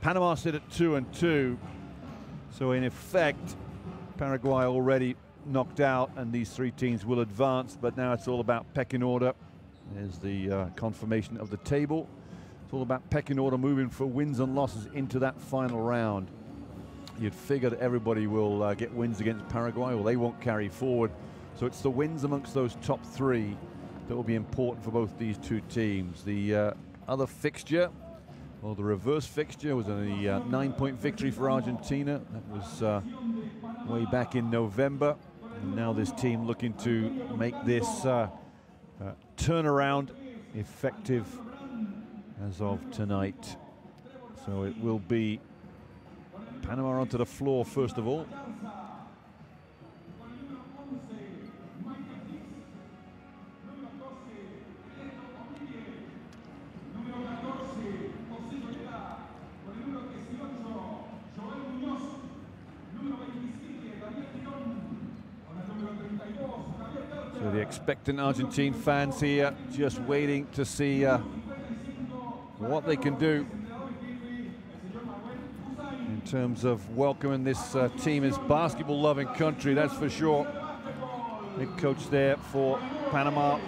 Panama sit at 2-2. So in effect, Paraguay already knocked out, and these three teams will advance, but now it's all about pecking order. There's the confirmation of the table. It's all about pecking order, moving for wins and losses into that final round. You'd figure that everybody will get wins against Paraguay, or they won't carry forward. So it's the wins amongst those top three that will be important for both these two teams. The other fixture, or the reverse fixture, was a 9-point victory for Argentina. That was way back in November. And now this team looking to make this turnaround effective as of tonight. So it will be Panama onto the floor first of all. So the expectant Argentine fans here just waiting to see what they can do in terms of welcoming this team as basketball-loving country, that's for sure. Head coach there for Panama,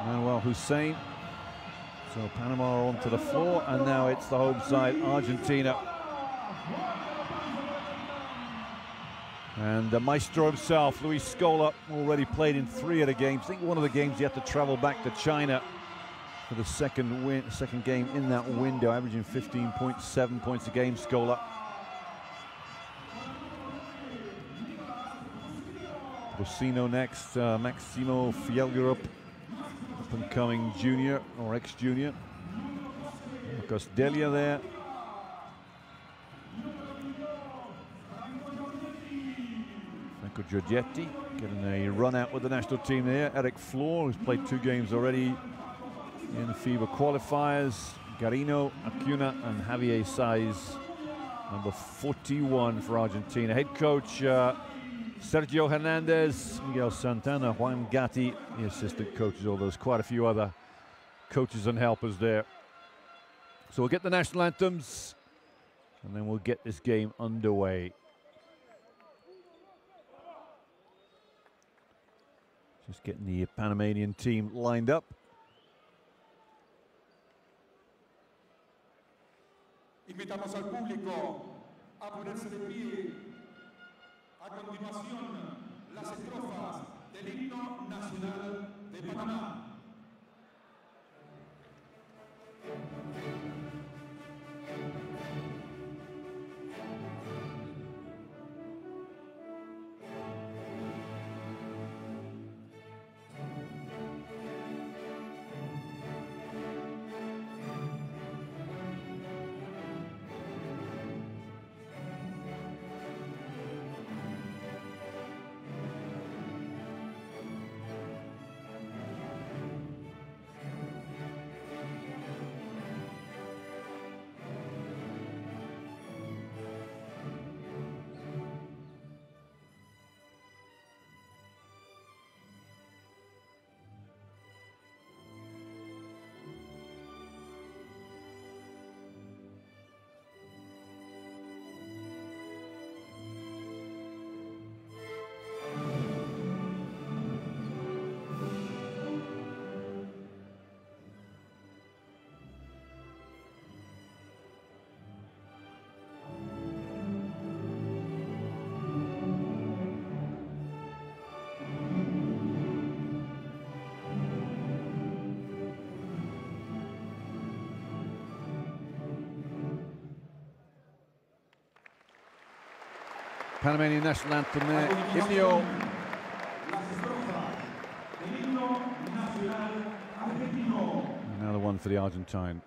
Manuel Hussein. So Panama onto the floor, and now it's the home side, Argentina. And the maestro himself, Luis Scola, already played in 3 of the games. I think one of the games he had to travel back to China for the second game in that window, averaging 15.7 points a game, Scola. Rosino next, Maximo Fielgerup, up-and-coming junior, or ex-junior. Marcos Delia there. Franco Giorgetti getting a run out with the national team there. Eric Flor, who's played 2 games already in the FIBA Qualifiers. Garino, Acuna, and Javier Saiz, number 41 for Argentina. Head coach Sergio Hernandez, Miguel Santana, Juan Gatti, the assistant coaches, all those, quite a few other coaches and helpers there. So we'll get the national anthems, and then we'll get this game underway. Just getting the Panamanian team lined up. Invitamos al público a ponerse de pie. A continuación, las estrofas del himno nacional de Panamá. Panamanian national anthem there, hymnio. Another one for the Argentine.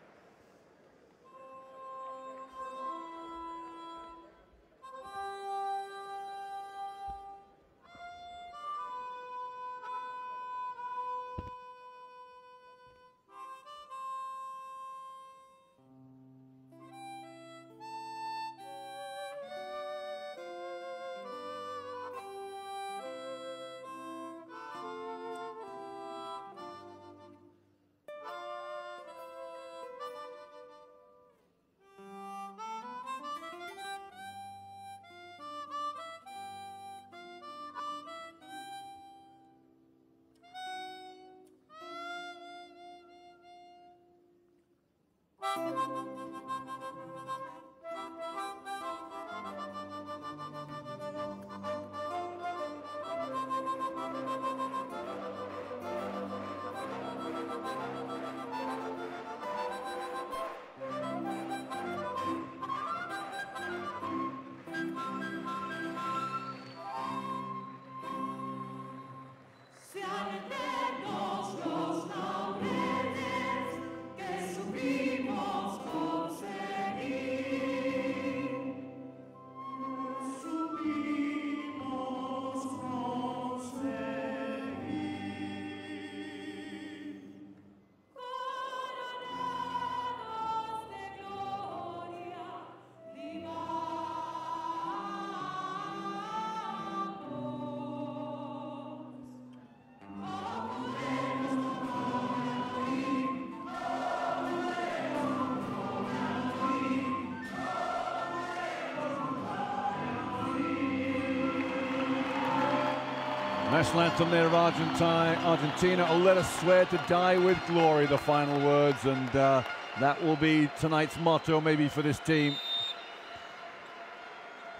National anthem there of Argentina. Oh, let us swear to die with glory, the final words, and that will be tonight's motto maybe for this team.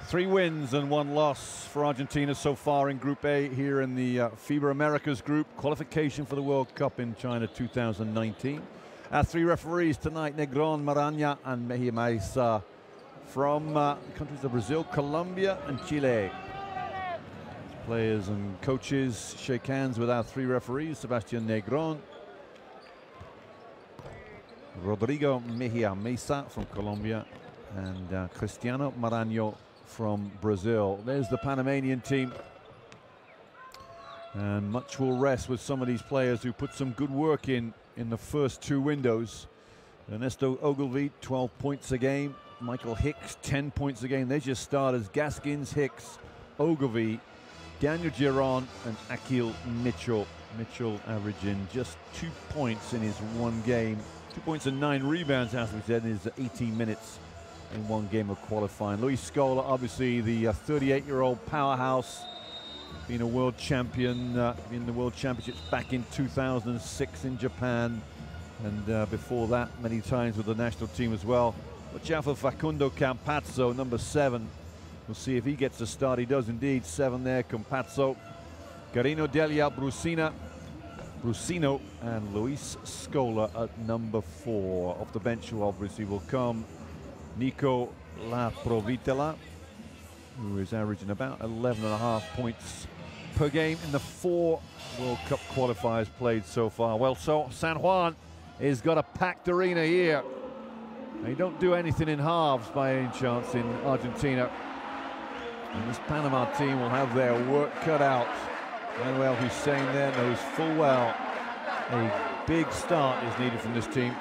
3 wins and 1 loss for Argentina so far in Group A here in the FIBA Americas group, qualification for the World Cup in China 2019. Our 3 referees tonight, Negron, Maraña and Mejia Mesa, from countries of Brazil, Colombia and Chile. Players and coaches shake hands with our 3 referees, Sebastian Negron, Rodrigo Mejia Mesa from Colombia, and Cristiano Maranhão from Brazil. There's the Panamanian team, and much will rest with some of these players who put some good work in the first 2 windows. Ernesto Ogilvy, 12 points a game. Michael Hicks, 10 points a game. They just starters: Gaskins, Hicks, Ogilvy, Daniel Giron and Akil Mitchell. Mitchell averaging just 2 points in his 1 game. 2 points and 9 rebounds, as we said, in his 18 minutes in 1 game of qualifying. Luis Scola, obviously the 38-year-old powerhouse, being a world champion in the World Championships back in 2006 in Japan, and before that many times with the national team as well. Watch out for Facundo Campazzo, number 7. We'll see if he gets a start. He does indeed. 7 there, Campazzo. Carino Delia, Brusino, and Luis Scola at number 4. Off the bench, who obviously will come Nico La Provitela, who is averaging about 11.5 points per game in the 4 World Cup qualifiers played so far. Well, so San Juan has got a packed arena here. They don't do anything in halves by any chance in Argentina. And this Panama team will have their work cut out. Manuel Hussein there knows full well a big start is needed from this team.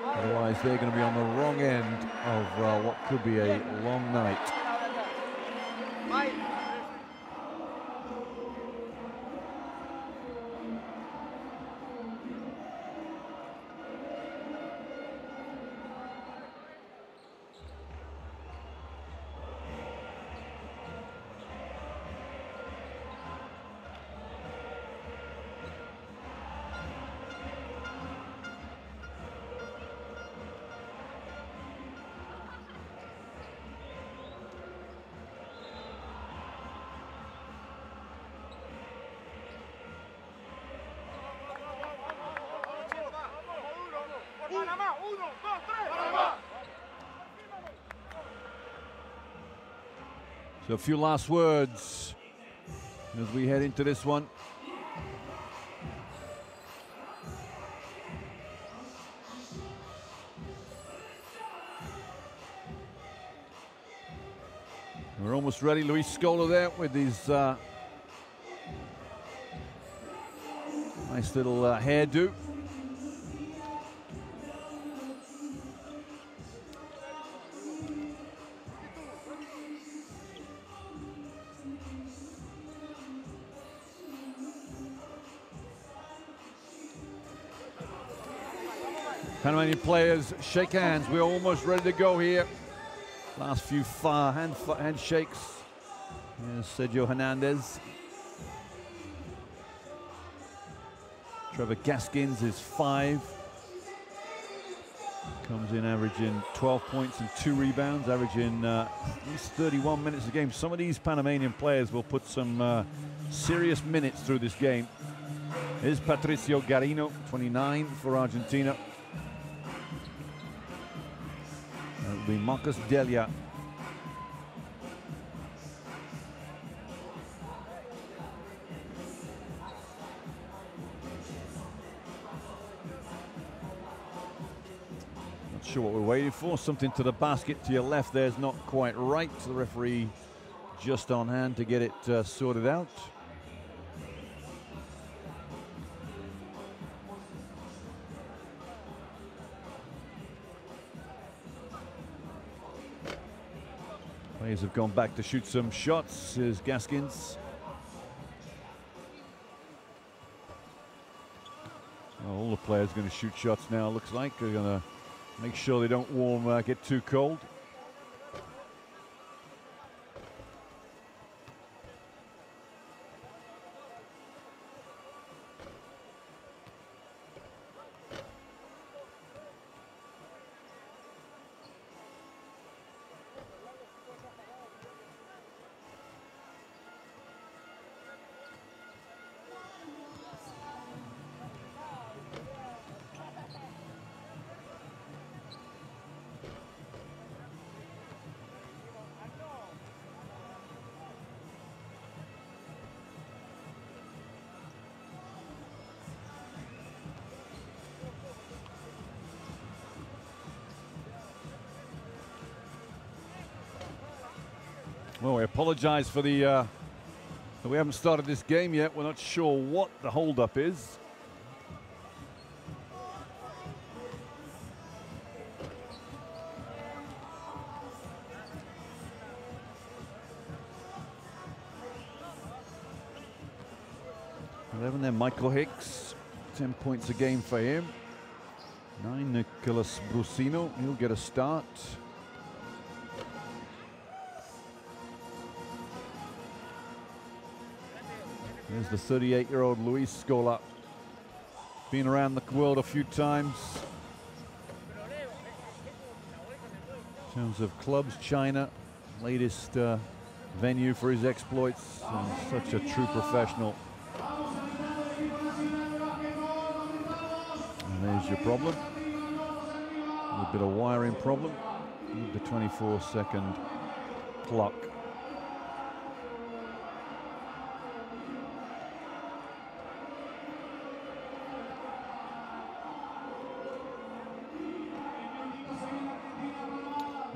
Otherwise, they're going to be on the wrong end of what could be a long night. So a few last words as we head into this one. We're almost ready. Luis Scola there with his nice little hairdo. Panamanian players shake hands. We're almost ready to go here. Last few handshakes. Here's Sergio Hernandez. Trevor Gaskins is 5. Comes in averaging 12 points and 2 rebounds, averaging at least 31 minutes a game. Some of these Panamanian players will put some serious minutes through this game. Here's Patricio Garino, 29 for Argentina. That'll be Marcus Delia. Not sure what we're waiting for. Something to the basket to your left there is not quite right. The referee just on hand to get it sorted out. Players have gone back to shoot some shots. Here's Gaskins. Well, all the players are going to shoot shots now, looks like. They're going to make sure they don't get too cold. Well, we apologize for the... we haven't started this game yet. We're not sure what the hold-up is. Then Michael Hicks, 10 points a game for him. 9, Nicholas Brusino, he'll get a start. There's the 38-year-old Luis Scola. Been around the world a few times. In terms of clubs, China, latest venue for his exploits, and such a true professional. There's your problem. A little bit of wiring problem with the 24-second clock.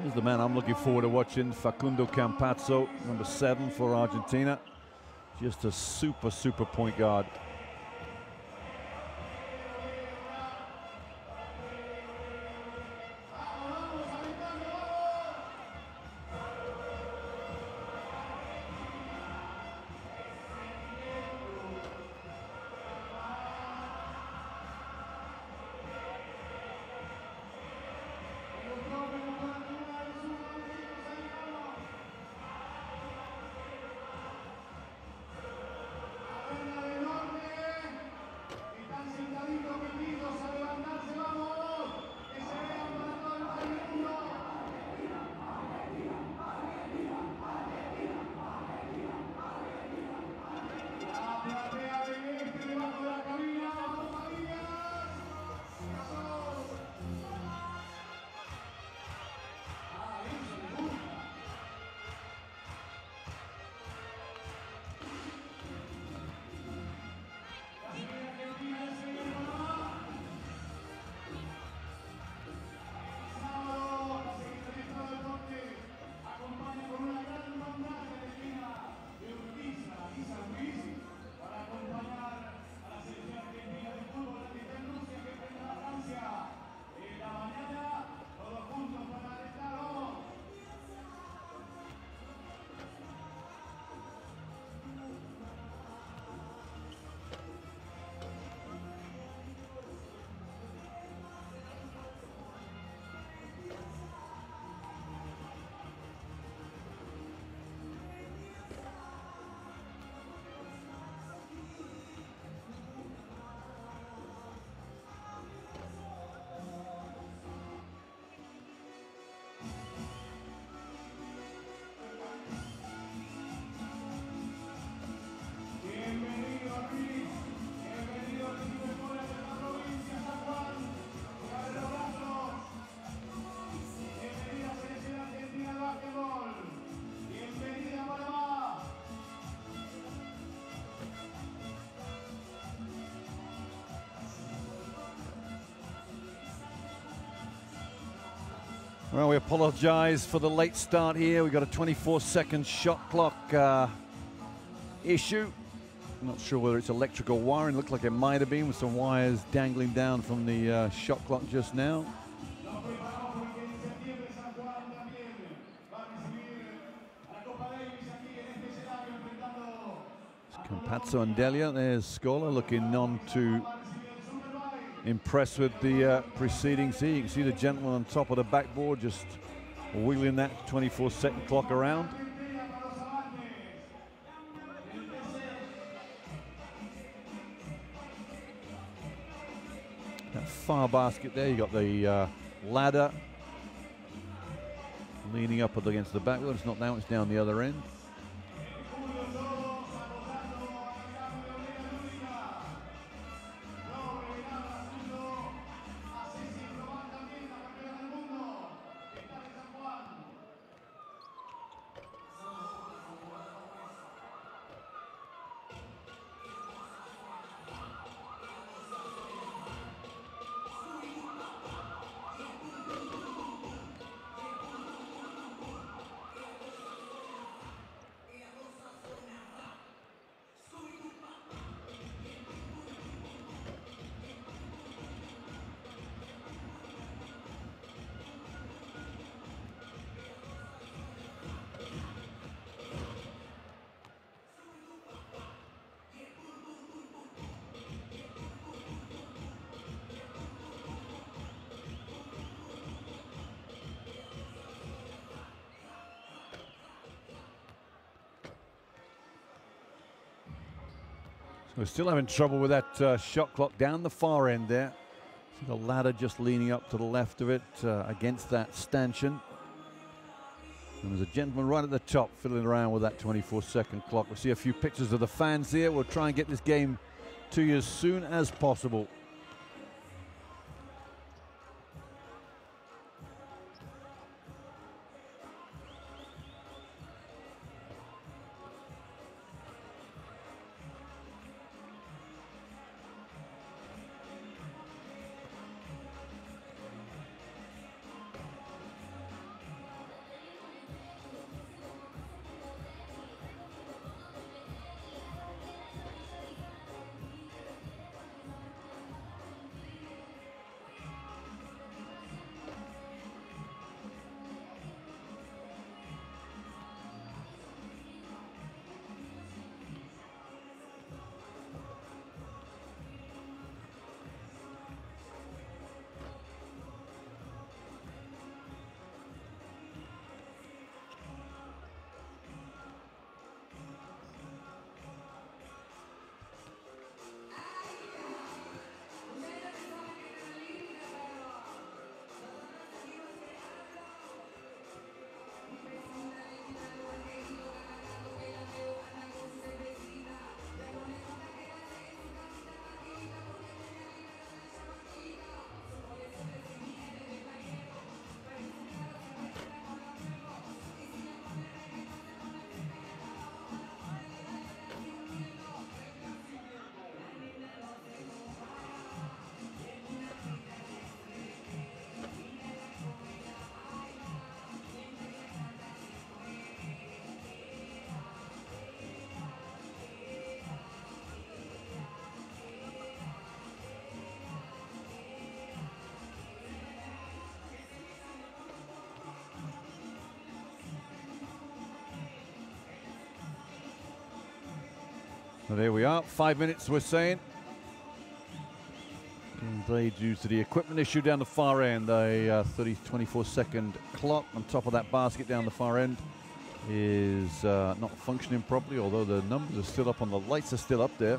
Here's the man I'm looking forward to watching, Facundo Campazzo, number 7 for Argentina. Just a super point guard. Well, we apologize for the late start here. We've got a 24-second shot clock issue. I'm not sure whether it's electrical wiring. It looked like it might have been with some wires dangling down from the shot clock just now. Campazzo and Delia. There's Scola looking none too impressed with the proceedings here. You can see the gentleman on top of the backboard just wiggling that 24-second clock around. That far basket there, you got the ladder leaning up against the backboard. It's not now, it's down the other end. We're still having trouble with that shot clock down the far end there. See the ladder just leaning up to the left of it against that stanchion. And there's a gentleman right at the top fiddling around with that 24-second clock. We'll see a few pictures of the fans here. We'll try and get this game to you as soon as possible. Well, there we are, 5 minutes we're saying. Indeed, due to the equipment issue down the far end, a 24-second clock on top of that basket down the far end is not functioning properly, although the numbers are still up on the lights are still up there.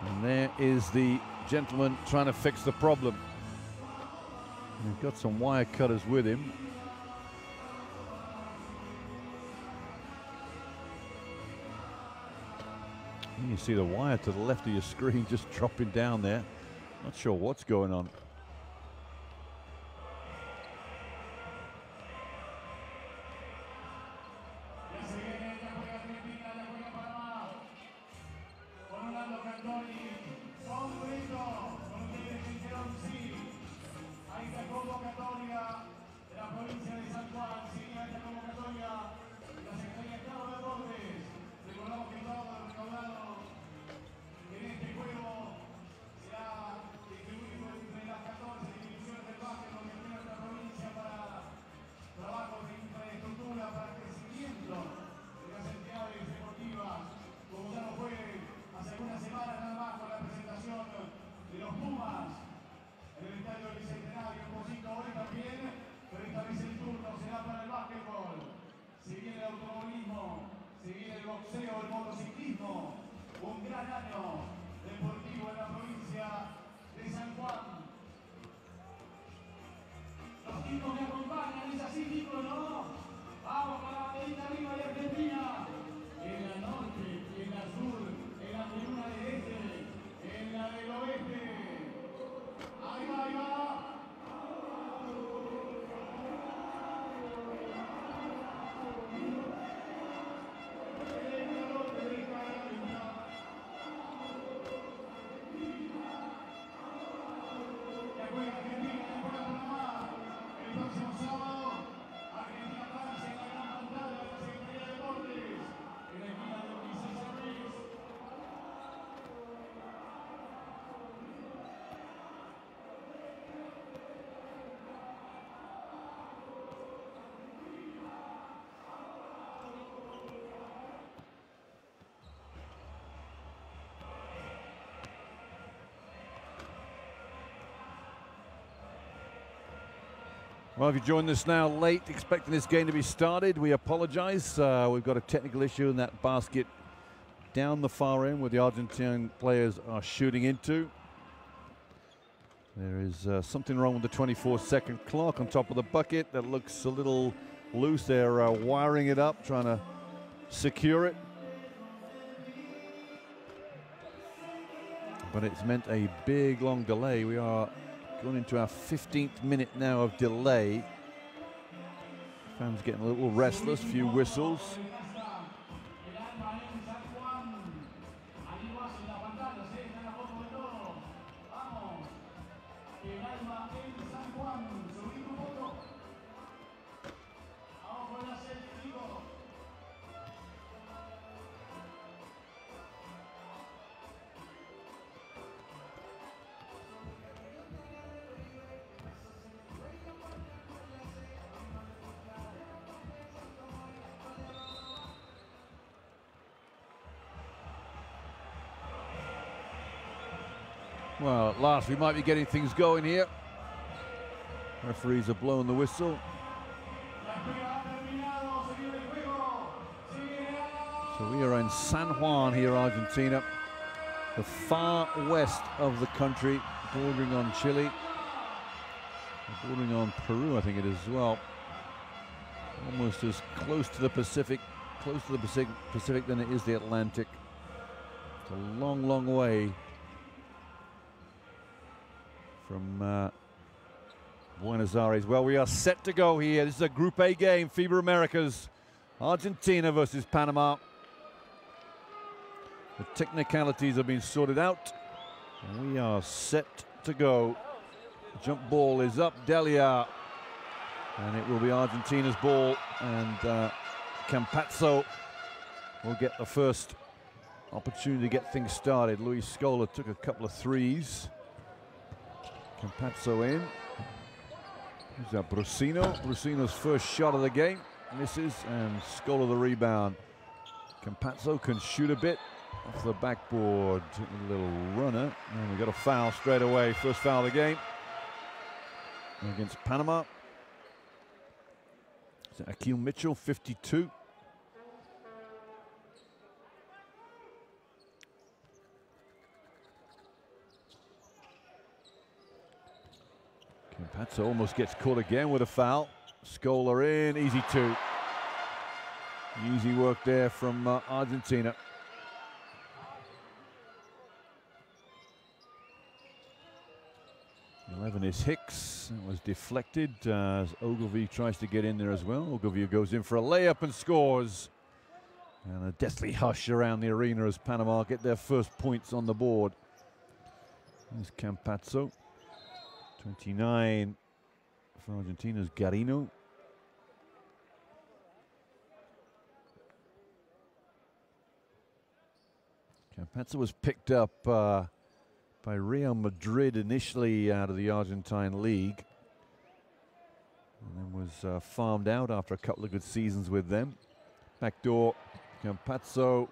And there is the gentleman trying to fix the problem. We've got some wire cutters with him. You see the wire to the left of your screen just dropping down there. Not sure what's going on. gran año deportivo en la provincia de San Juan. Los chicos que acompañan, es así, chicos, ¿no? Vamos con la banderita arriba de Argentina. En la norte, en la sur, en la tribuna del este, en la del oeste. Ahí va, ahí va. Juega Argentina, juega Panamá. El próximo sábado, Argentina-Francia en la gran pantalla de la Secretaría de Deportes. En la esquina de 16 abril. Well, if you joined us now late, expecting this game to be started, we apologize. We've got a technical issue in that basket down the far end where the Argentine players are shooting into. There is something wrong with the 24-second clock on top of the bucket. That looks a little loose. They're wiring it up, trying to secure it. But it's meant a big, long delay. We are going into our 15th minute now of delay. Fans getting a little restless, few whistles. Well, at last we might be getting things going here. Referees are blowing the whistle. So we are in San Juan here, Argentina, the far west of the country, bordering on Chile, bordering on Peru, I think it is as well. Almost as close to the Pacific, Pacific than it is the Atlantic. It's a long, long way from Buenos Aires. Well, we are set to go here. This is a Group A game, FIBA Americas. Argentina versus Panama. The technicalities have been sorted out. And we are set to go. Jump ball is up, Delia. And it will be Argentina's ball. And Campazzo will get the first opportunity to get things started. Luis Scola took a couple of threes. Campazzo in. Here's that Brusino. Brusino's first shot of the game. Misses, and Scola the rebound. Campazzo can shoot a bit off the backboard. A little runner. And we got a foul straight away. First foul of the game against Panama. Is it Akil Mitchell, 52. Campazzo almost gets caught again with a foul. Scola in, easy two. Easy work there from Argentina. #11 is Hicks. It was deflected as Ogilvy tries to get in there as well. Ogilvy goes in for a layup and scores. And a deathly hush around the arena as Panama get their first points on the board. There's Campazzo. 29 for Argentina's Garino. Campazzo was picked up by Real Madrid initially out of the Argentine league, and then was farmed out after a couple of good seasons with them. Backdoor, Campazzo.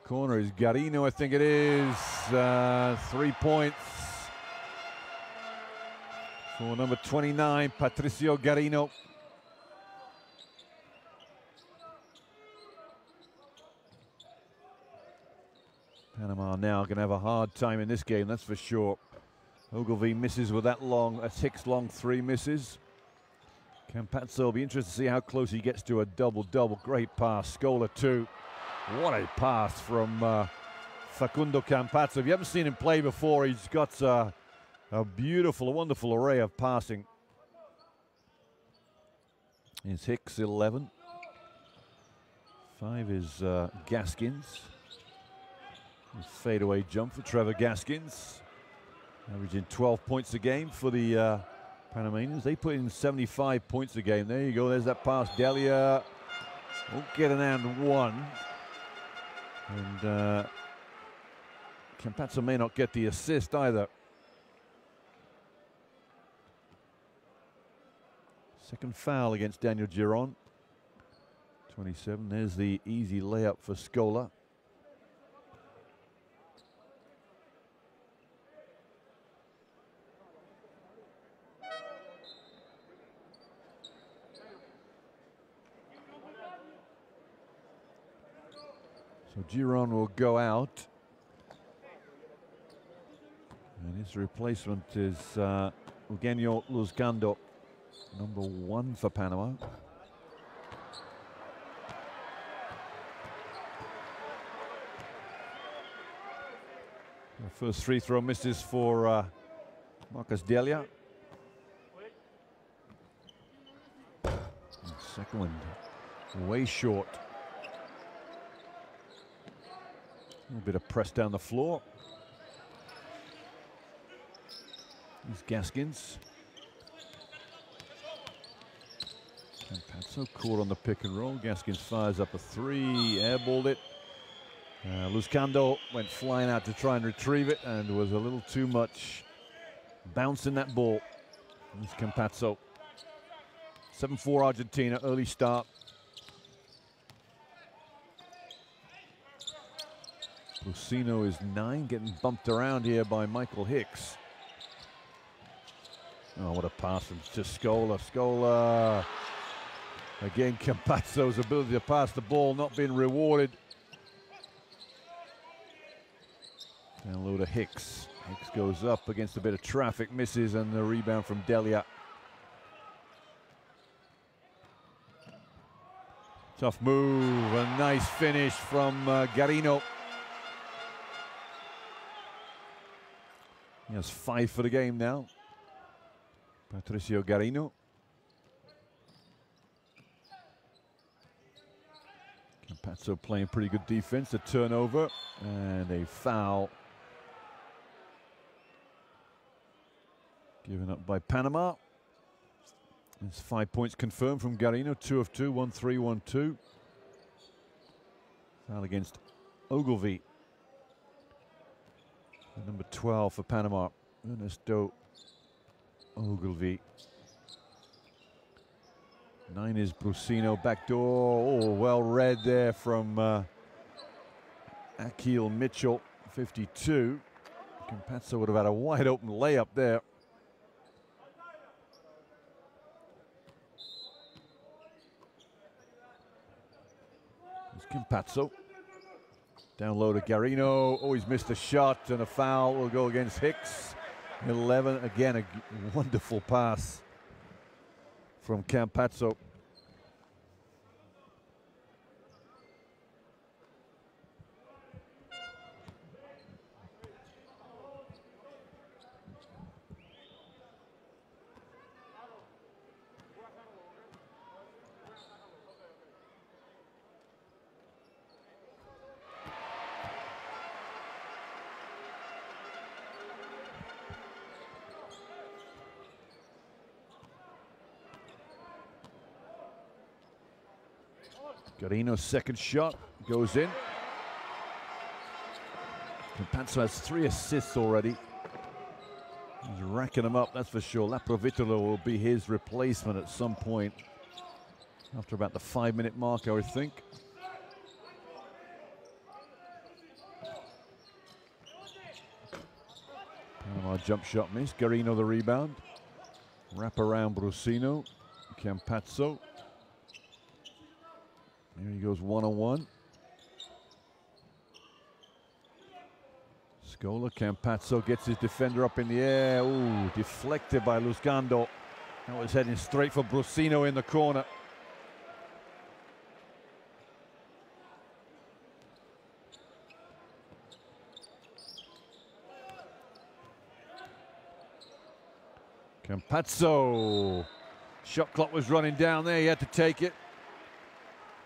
Corner is Garino, I think it is. 3 points for number 29, Patricio Garino. Panama now going to have a hard time in this game, that's for sure. Ogilvie misses with that long, a Hicks long three misses. Campazzo will be interested to see how close he gets to a double-double. Great pass, Scola too. What a pass from Facundo Campazzo. If you haven't seen him play before, he's got a beautiful, a wonderful array of passing. Is Hicks 11. 5 is Gaskins. Fadeaway jump for Trevor Gaskins. Averaging 12 points a game for the Panamanians. They put in 75 points a game. There you go, there's that pass. Delia won't get an and one. And Campazzo may not get the assist either. Second foul against Daniel Giron. 27, there's the easy layup for Scola. So Giron will go out. And his replacement is Eugenio Luzcando, number 1 for Panama. The first free throw misses for Marcus Delia. And second one way short. A little bit of press down the floor. Here's Gaskins. Campazzo caught on the pick and roll. Gaskins fires up a 3, airballed it. Luzcando went flying out to try and retrieve it and was a little too much bounce in that ball. Here's Campazzo. 7-4 Argentina, early start. Lucino is 9, getting bumped around here by Michael Hicks. Oh, what a pass from just Scola. Scola. Again, Campazzo's ability to pass the ball not being rewarded. Down low to Hicks. Hicks goes up against a bit of traffic, misses, and the rebound from Delia. Tough move, a nice finish from Garino. He has 5 for the game now. Patricio Garino. Campazzo playing pretty good defense. A turnover and a foul. Given up by Panama. There's 5 points confirmed from Garino. 2 of 2, 1-3, 1-2. Foul against Ogilvie. Number 12 for Panama, Ernesto Ogilvie. 9 is Brusino, backdoor. Oh, well read there from Akil Mitchell, 52. Campazzo would have had a wide open layup there. It's Campazzo. Down low to Garino. Oh, he's missed a shot, and a foul will go against Hicks. 11, again, a wonderful pass from Campazzo. Garino's second shot goes in. Campazzo has 3 assists already. He's racking them up, that's for sure. Laprovitolo will be his replacement at some point. After about the 5-minute mark, I would think. Panama jump shot miss. Garino the rebound. Wrap around Brusino. Campazzo. Here he goes one-on-one. Scola, Campazzo gets his defender up in the air. Ooh, deflected by Luzgando. That was heading straight for Brusino in the corner. Campazzo. Shot clock was running down there. He had to take it.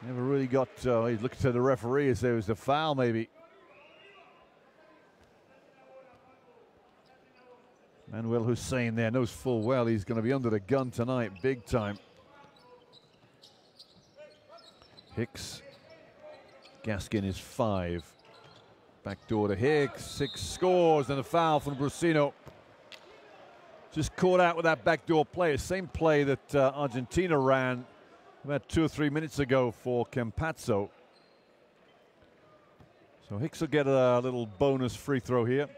Never really got. He looked to the referee as there was a foul, maybe. Manuel Hussein there knows full well he's going to be under the gun tonight, big time. Hicks. Gaskin is 5. Backdoor to Hicks. 6 scores and a foul from Brusino. Just caught out with that backdoor play. Same play that Argentina ran about 2 or 3 minutes ago for Campazzo. So Hicks will get a little bonus free throw here.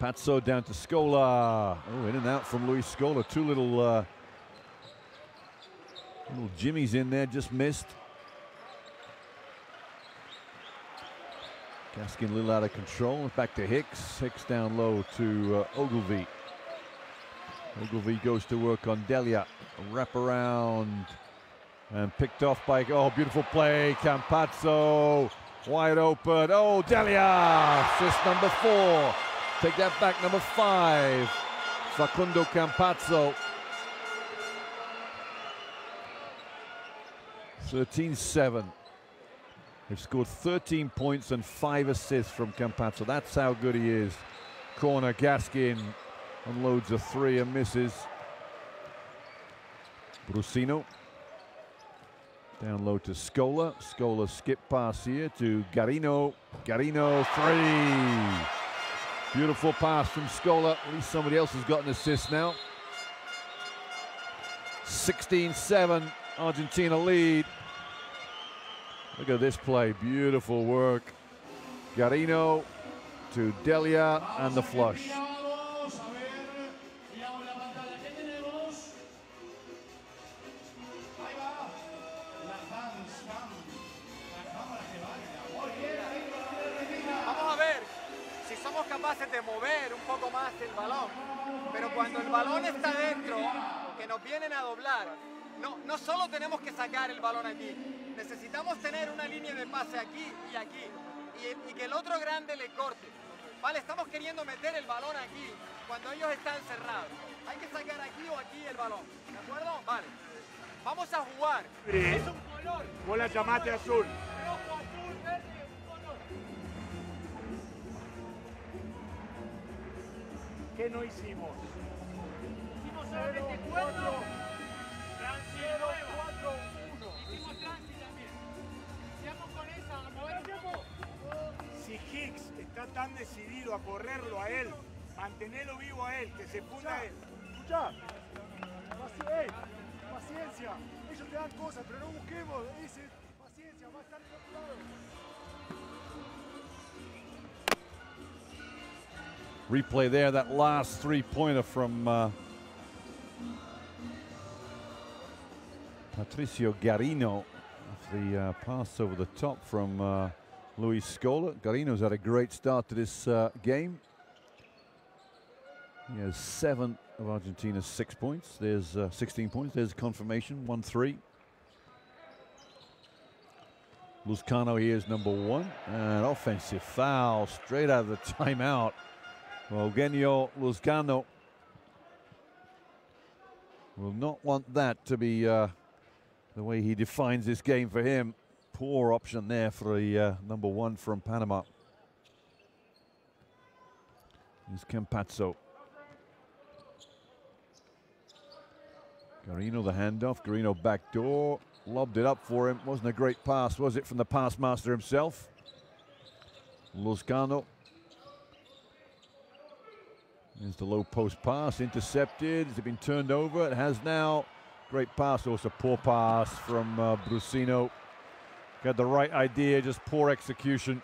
Campazzo down to Scola. Oh, in and out from Luis Scola. 2 little jimmies in there, just missed. Gaskin a little out of control. Back to Hicks. Hicks down low to Ogilvy. Ogilvy goes to work on Delia. A wrap around and picked off by, oh, beautiful play. Campazzo wide open. Oh, Delia. Assist number 4. Take that back, number 5. Facundo Campazzo. 13-7. They've scored 13 points and 5 assists from Campazzo. That's how good he is. Corner, Gaskin unloads a 3 and misses. Brusino. Down low to Scola. Scola skip pass here to Garino. Garino, 3. Beautiful pass from Scola. At least somebody else has got an assist now. 16-7, Argentina lead. Look at this play, beautiful work. Garino to Delia and the flush. Capaces de mover un poco más el balón, pero cuando el balón está dentro, que nos vienen a doblar, no solo tenemos que sacar el balón aquí, necesitamos tener una línea de pase aquí y aquí, y que el otro grande le corte. Vale, estamos queriendo meter el balón aquí cuando ellos están cerrados. Hay que sacar aquí o aquí el balón, ¿de acuerdo? Vale, vamos a jugar. Es un color. Vos la llamaste azul. Rojo, azul, verde. ¿Qué no hicimos? Hicimos solamente 4. Tránsito 4-1. Hicimos tránsito también. Sigamos con esa, a mover un poco. Si Hicks está tan decidido a correrlo a él, mantenerlo vivo a él, que se funda él. Escuchá, paciencia. Ellos te dan cosas, pero no busquemos. Paciencia, va a estar del otro lado. Replay there, that last 3-pointer from Patricio Garino. The pass over the top from Luis Scola. Garino's had a great start to this game. He has 7 of Argentina's 6 points. There's 16 points. There's confirmation, 1-3. Luzcano here is number 1. And offensive foul straight out of the timeout. Eugenio Luzcano will not want that to be the way he defines this game for him. Poor option there for the number 1 from Panama. Here's Campazzo. Garino the handoff. Garino backdoor. Lobbed it up for him. Wasn't a great pass, was it, from the pass master himself? Luzcano. There's the low post pass, intercepted. Has it been turned over? It has now. Great pass, also poor pass from Brusino. Got the right idea, just poor execution.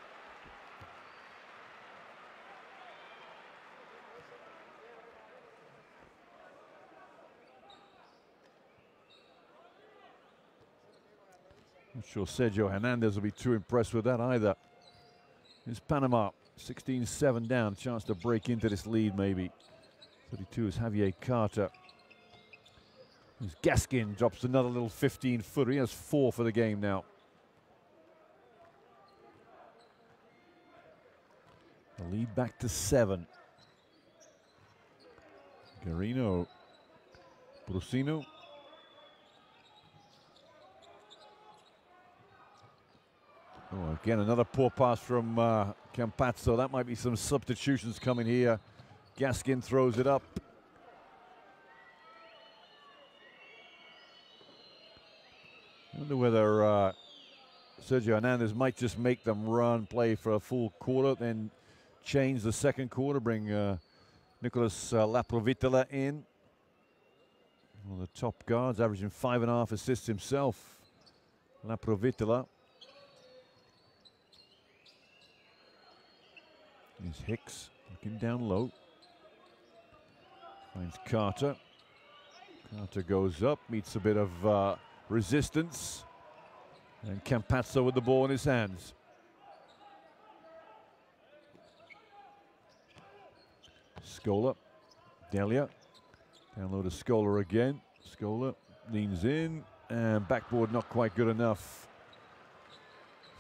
Not sure Sergio Hernandez will be too impressed with that either. Here's Panama, 16-7 down, chance to break into this lead maybe. 32 is Javier Carter. Here's Gaskin, drops another little 15-footer. He has 4 for the game now. The lead back to 7. Garino, Brusino. Oh, again, another poor pass from Campazzo. That might be some substitutions coming here. Gaskin throws it up. I wonder whether Sergio Hernandez might just make them run, play for a full quarter, then change the second quarter, bring Nicolas Laprovitola in. One of the top guards, averaging 5.5 assists himself. Laprovitola. Here's Hicks looking down low. Finds Carter. Carter goes up, meets a bit of resistance. And Campazzo with the ball in his hands. Scola, Delia. Down low to Scola again. Scola leans in, and backboard not quite good enough.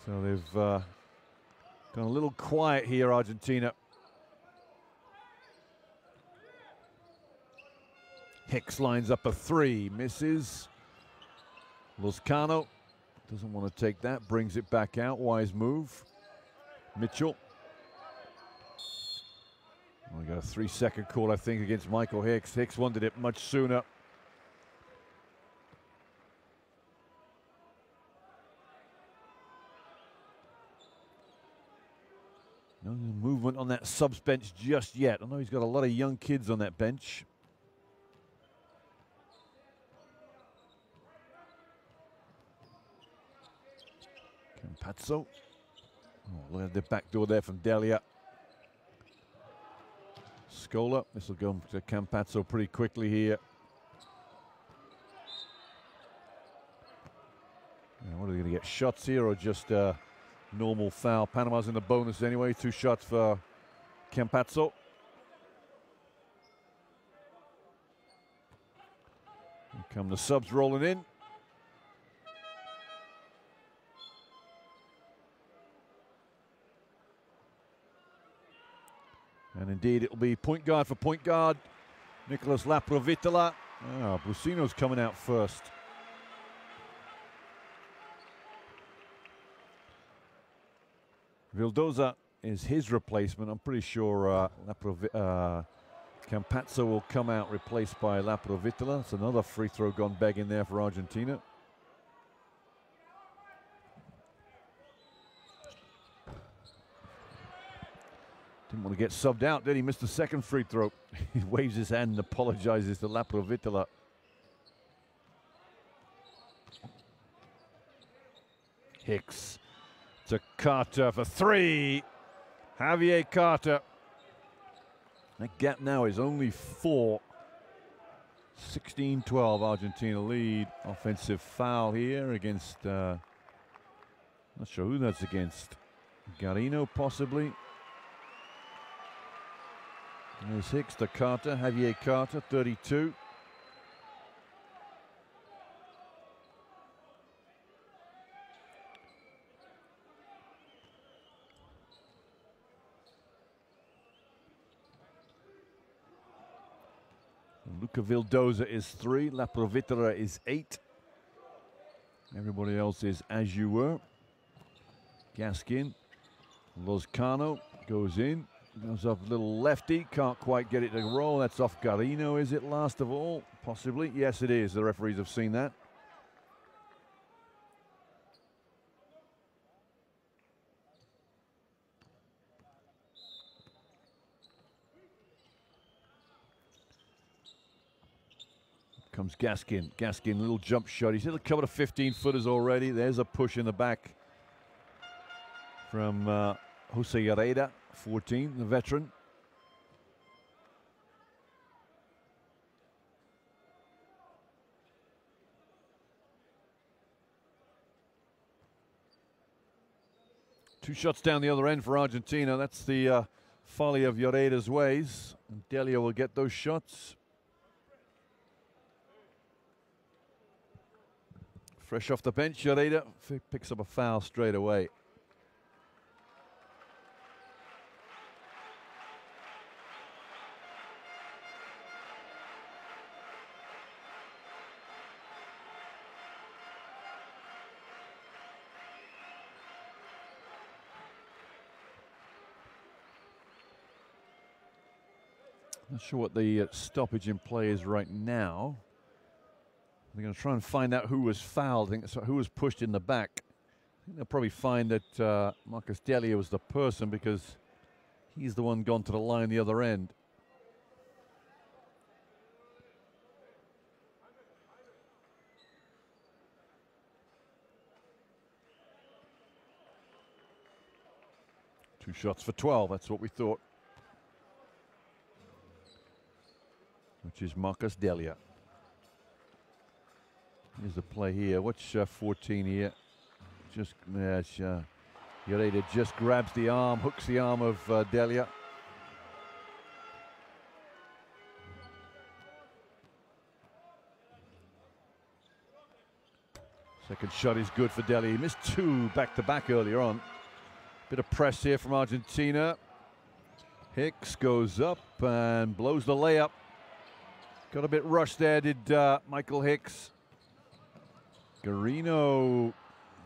So they've gone a little quiet here, Argentina. Hicks lines up a 3, misses. Lozcano doesn't want to take that, brings it back out. Wise move. Mitchell. We got a 3-second call, I think, against Michael Hicks. Hicks wanted it much sooner. No movement on that subs bench just yet. I know he's got a lot of young kids on that bench. Campazzo. Oh, look at the back door there from Delia. Scola. This will go to Campazzo pretty quickly here. Now, what are they going to get? Shots here or just normal foul? Panama's in the bonus anyway. 2 shots for Campazzo. Here come the subs rolling in. And indeed, it'll be point guard for point guard. Nicolas Laprovitola. Ah, Brusino's coming out first. Vildoza is his replacement. I'm pretty sure Campazzo will come out replaced by Laprovitola. It's another free throw gone begging there for Argentina. Didn't want to get subbed out, did he? Missed the second free throw. He waves his hand and apologizes to Laprovitola. Hicks to Carter for 3. Javier Carter. That gap now is only 4. 16-12 Argentina lead. Offensive foul here against, not sure who that's against. Garino possibly. There's Hicks to Carter, Javier Carter, 32. Luca Vildoza is 3, Laprovitola is 8. Everybody else is as you were. Gaskin, Lozcano goes in. Goes up a little lefty, can't quite get it to roll. That's off Garino, is it, last of all? Possibly. Yes, it is. The referees have seen that. Comes Gaskin. Gaskin, little jump shot. He's hit a couple of 15-footers already. There's a push in the back from Jose Herrera, 14, the veteran. Two shots down the other end for Argentina. That's the folly of Herrera's ways. And Delia will get those shots. Fresh off the bench, Herrera picks up a foul straight away. Not sure what the stoppage in play is right now. They're going to try and find out who was fouled. I think that's who was pushed in the back. I think they'll probably find that Marcus Delia was the person because he's the one gone to the line the other end. Two shots for 12, that's what we thought. Which is Marcus Delia. Here's the play here. Watch 14 here. Just Herrera just grabs the arm, hooks the arm of Delia. Second shot is good for Delia. He missed two back-to-back earlier on. Bit of press here from Argentina. Hicks goes up and blows the layup. Got a bit rushed there, did Michael Hicks. Garino,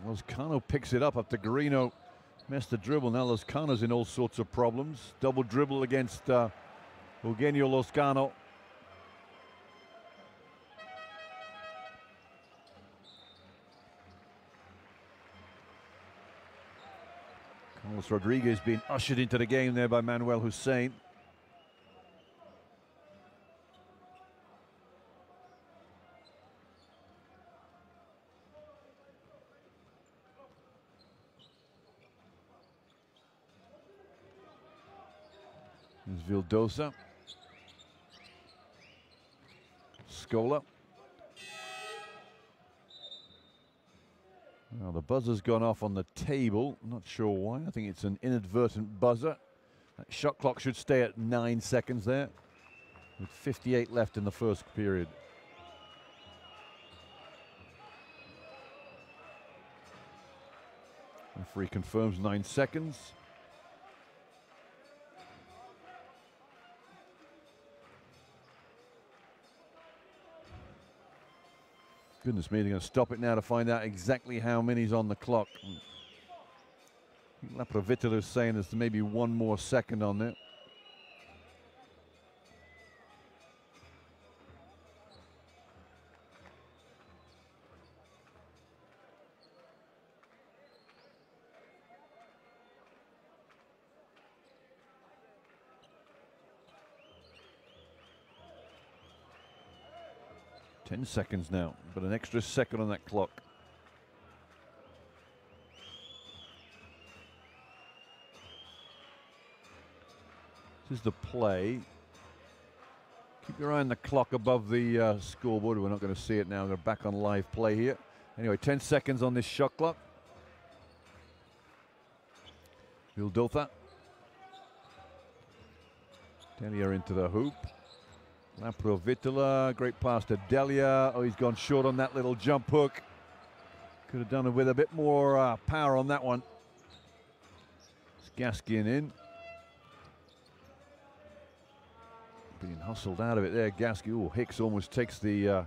Lozcano picks it up after Garino missed the dribble. Now Lozcano's in all sorts of problems. Double dribble against Eugenio Lozcano. Carlos Rodriguez being ushered into the game there by Manuel Hussein. There's Vildosa. Scola. Now the buzzer's gone off on the table. Not sure why. I think it's an inadvertent buzzer. That shot clock should stay at 9 seconds there, with 58 left in the first period. Referee confirms 9 seconds. Goodness me, they're going to stop it now to find out exactly how many's on the clock. Laprovittola is saying there's maybe 1 more second on there. Ten seconds now, but an extra second on that clock. This is the play. Keep your eye on the clock above the scoreboard. We're not going to see it now. We're back on live play here. Anyway, 10 seconds on this shot clock. Vildosa. Delia into the hoop. Laprovittola, great pass to Delia. Oh, he's gone short on that little jump hook. Could have done it with a bit more power on that one. Gaskian in. Being hustled out of it there, Gaskian. Oh, Hicks almost takes the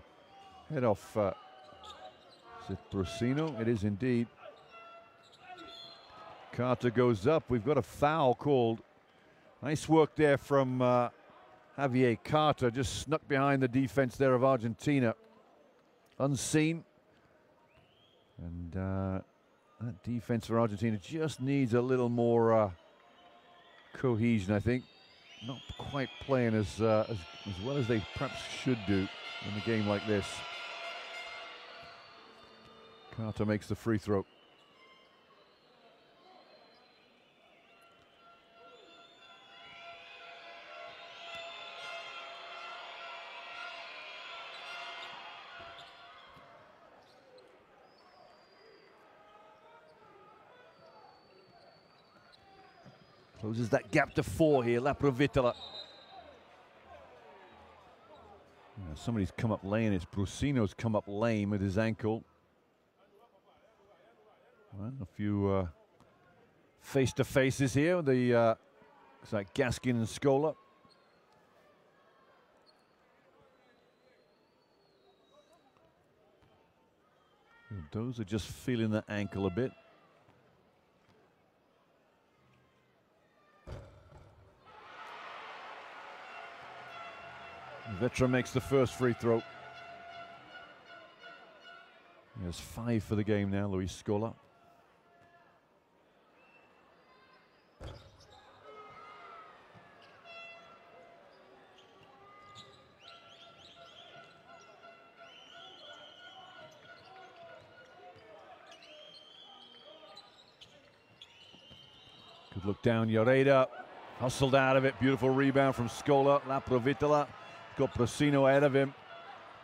head off. Is it Brusino? It is indeed. Carter goes up. We've got a foul called. Nice work there from Javier Carter, just snuck behind the defense there of Argentina. Unseen. And that defense for Argentina just needs a little more cohesion, I think. Not quite playing as well as they perhaps should do in a game like this. Carter makes the free throw. Closes that gap to 4 here, La Provitola. Somebody's come up lame. It's Brusino's come up lame with his ankle. Well, a few face-to-faces here. It's like Gaskin and Scola. Those are just feeling the ankle a bit. Vetra makes the first free throw. There's 5 for the game now, Luis Scola. Good look down, Lloreda, hustled out of it. Beautiful rebound from Scola. La Provitola got Brusino ahead of him.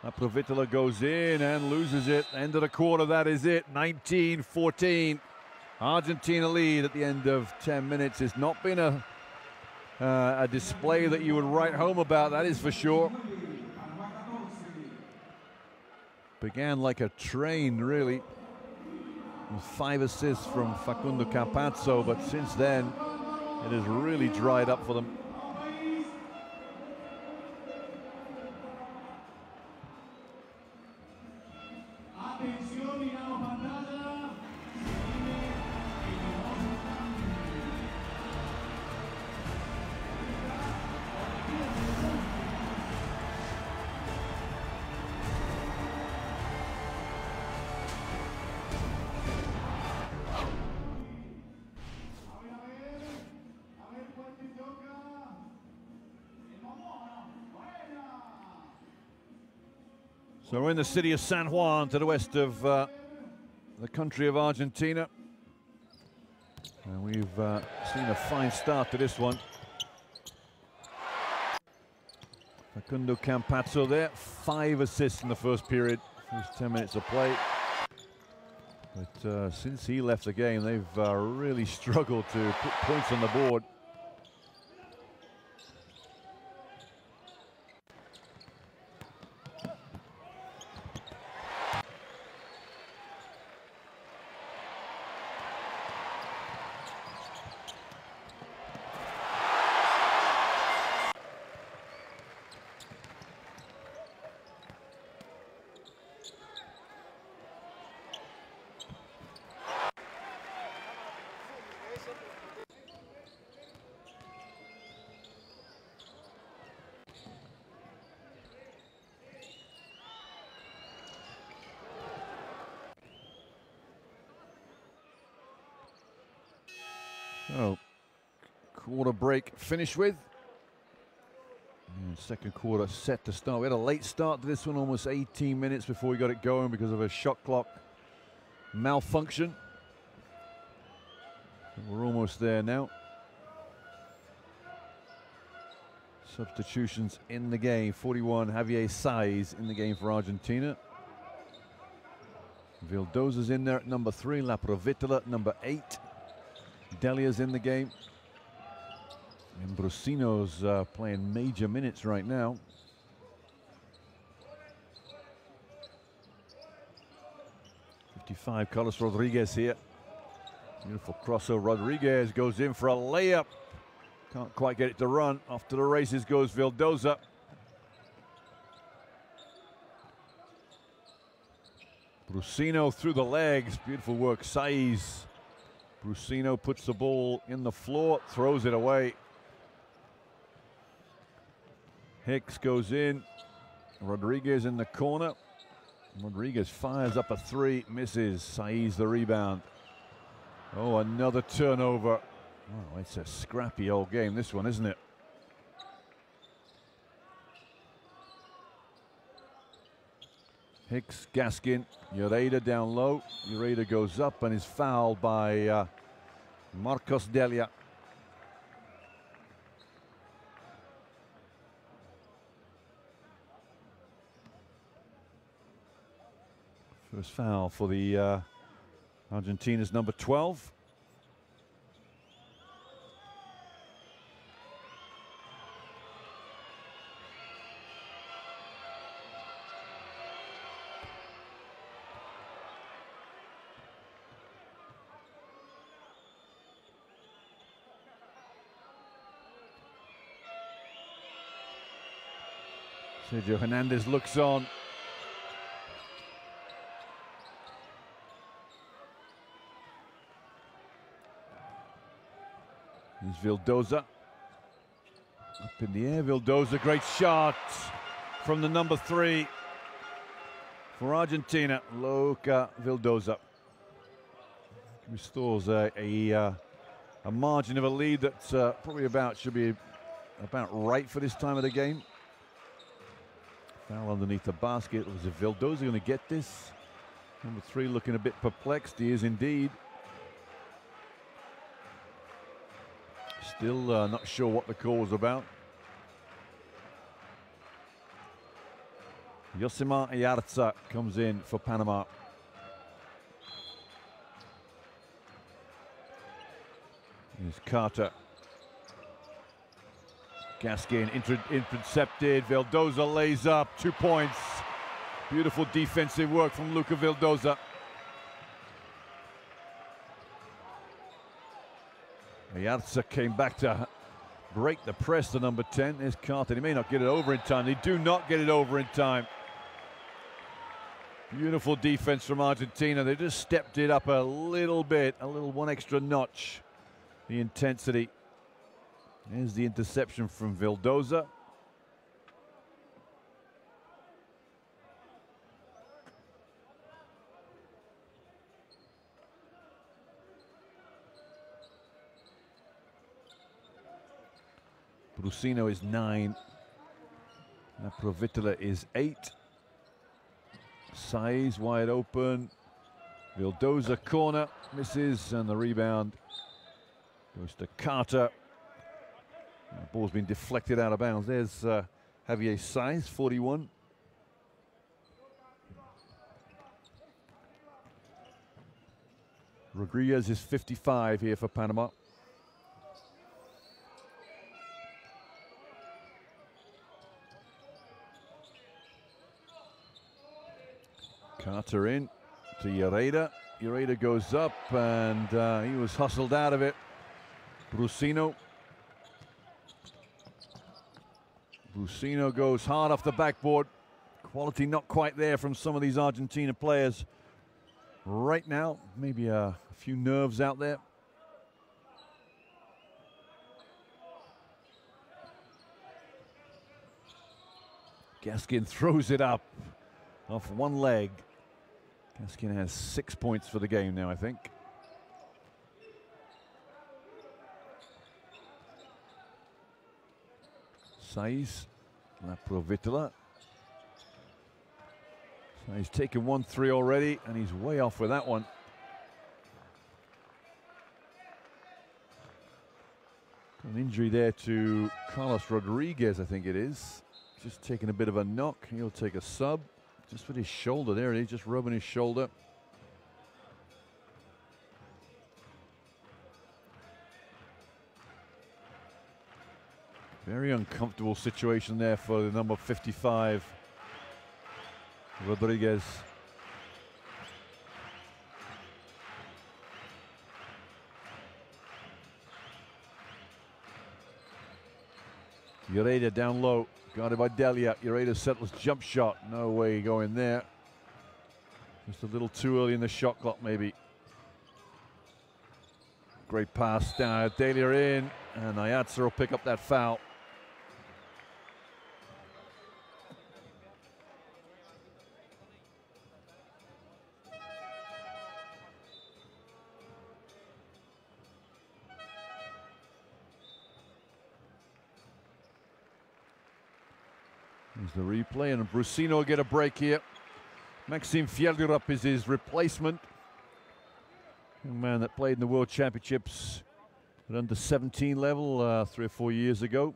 La Provitola goes in and loses it. End of the quarter, that is it. 19-14. Argentina lead at the end of 10 minutes. It's not been a display that you would write home about, that is for sure. Began like a train, really. With 5 assists from Facundo Campazzo, but since then, it has really dried up for them. So we're in the city of San Juan to the west of the country of Argentina. And we've seen a fine start to this one. Facundo Campazzo there, 5 assists in the first period, first 10 minutes of play. But since he left the game, they've really struggled to put points on the board. So, quarter break finished with. And second quarter set to start. We had a late start to this one, almost 18 minutes before we got it going because of a shot clock malfunction. We're almost there now. Substitutions in the game. 41, Javier Saiz in the game for Argentina. Vildoza's in there at number 3. La Provitola at number 8. Delia's in the game. And Brusino's playing major minutes right now. .55, Carlos Rodriguez here. Beautiful crossover. Rodriguez goes in for a layup. Can't quite get it to run. Off to the races goes Vildoza. Brusino through the legs. Beautiful work, Saiz. Brusino puts the ball in the floor, throws it away. Hicks goes in. Rodriguez in the corner. Rodriguez fires up a 3, misses. Saiz the rebound. Oh, another turnover. Oh, it's a scrappy old game, this one, isn't it? Hicks, Gaskin, Lloreda down low. Lloreda goes up and is fouled by Marcos Delia. First foul for the Argentina's number 12. Sergio Hernandez looks on. Here's Vildoza. Up in the air, Vildoza, great shot from the number 3 for Argentina, Luca Vildoza. Restores a margin of a lead that's probably should be about right for this time of the game. Foul underneath the basket. Was it Vildoza going to get this? Number 3 looking a bit perplexed. He is indeed. Still not sure what the call was about. Yosimar Ayarza comes in for Panama. Here's Carter. Gaskin intercepted. Vildoza lays up 2 points. Beautiful defensive work from Luca Vildoza. Ayarza came back to break the press to number 10. There's Carter. He may not get it over in time. They do not get it over in time. Beautiful defense from Argentina. They just stepped it up a little bit, one extra notch. The intensity. There's the interception from Vildoza. Brusino is 9. Provitola is 8. Saiz wide open. Vildoza corner, misses, and the rebound goes to Carter. The ball's been deflected out of bounds. There's Javier Saiz, 41. Rodriguez is 55 here for Panama. Carter in to Ureda. Ureda goes up and he was hustled out of it. Brusino. Brusino goes hard off the backboard. Quality not quite there from some of these Argentina players right now. Maybe a few nerves out there. Gaskin throws it up off one leg. Gaskin has 6 points for the game now, I think. Saiz, Provitola. He's taken 1-3 already, and he's way off with that one. An injury there to Carlos Rodriguez, I think it is. Just taking a bit of a knock. He'll take a sub. Just with his shoulder there, and he's just rubbing his shoulder. Very uncomfortable situation there for the number 55, Rodriguez. Ureda down low. Guarded by Delia. Ureda settles jump shot. No way going there. Just a little too early in the shot clock, maybe. Great pass down. Delia in, and Ayarza will pick up that foul. Here's the replay, and Brusino will get a break here. Maxime Fjellrup is his replacement. Young man that played in the World Championships at under 17 level 3 or 4 years ago.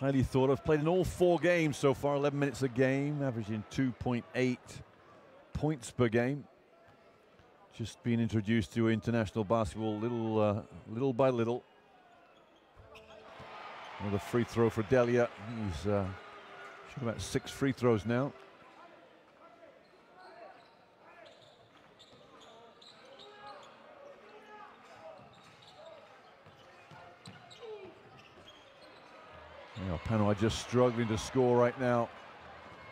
Highly thought of. Played in all 4 games so far, 11 minutes a game, averaging 2.8 points per game. Just being introduced to international basketball little by little. Another free throw for Delia. He's shot about 6 free throws now. Panama just struggling to score right now.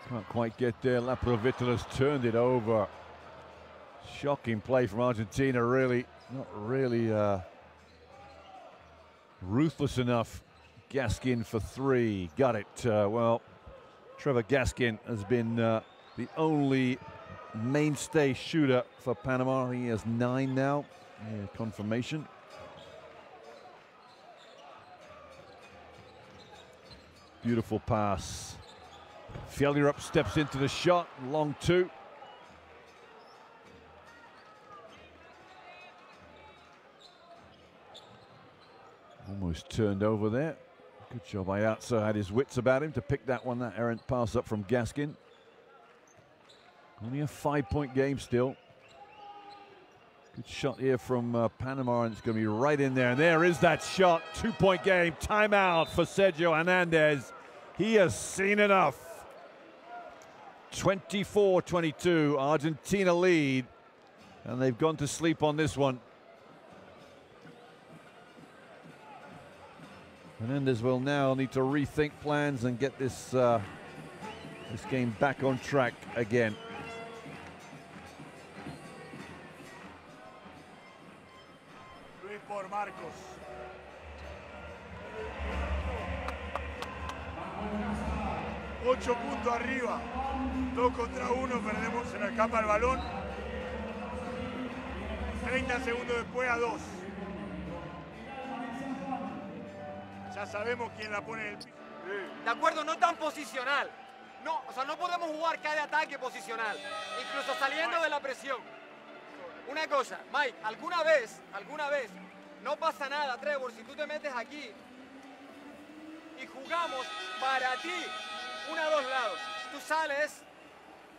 Can't quite get there. Laprovitola's turned it over. Shocking play from Argentina, really. Not really ruthless enough. Gaskin for three. Got it. Well, Trevor Gaskin has been the only mainstay shooter for Panama. He has 9 now. Yeah, confirmation. Beautiful pass. Fjellrup steps into the shot. Long two. Almost turned over there. Good job. Ayatza had his wits about him to pick that one, that errant pass up from Gaskin. Only a 5-point game still. Good shot here from Panama, and it's going to be right in there. And there is that shot. 2-point game. Timeout for Sergio Hernandez. He has seen enough. 24-22. Argentina lead. And they've gone to sleep on this one. Hernandez will now need to rethink plans and get this game back on track again. Luis por Marcos. Ocho puntos arriba. 2 contra 1, perdemos, se nos escapa el balón. 30 segundos después a 2. Ya sabemos quién la pone en el piso. De acuerdo, no tan posicional. No, o sea, no podemos jugar cada ataque posicional, incluso saliendo de la presión. Una cosa, Mike, alguna vez, no pasa nada, Trevor, si tú te metes aquí y jugamos para ti, 1 a 2 lados. Tú sales,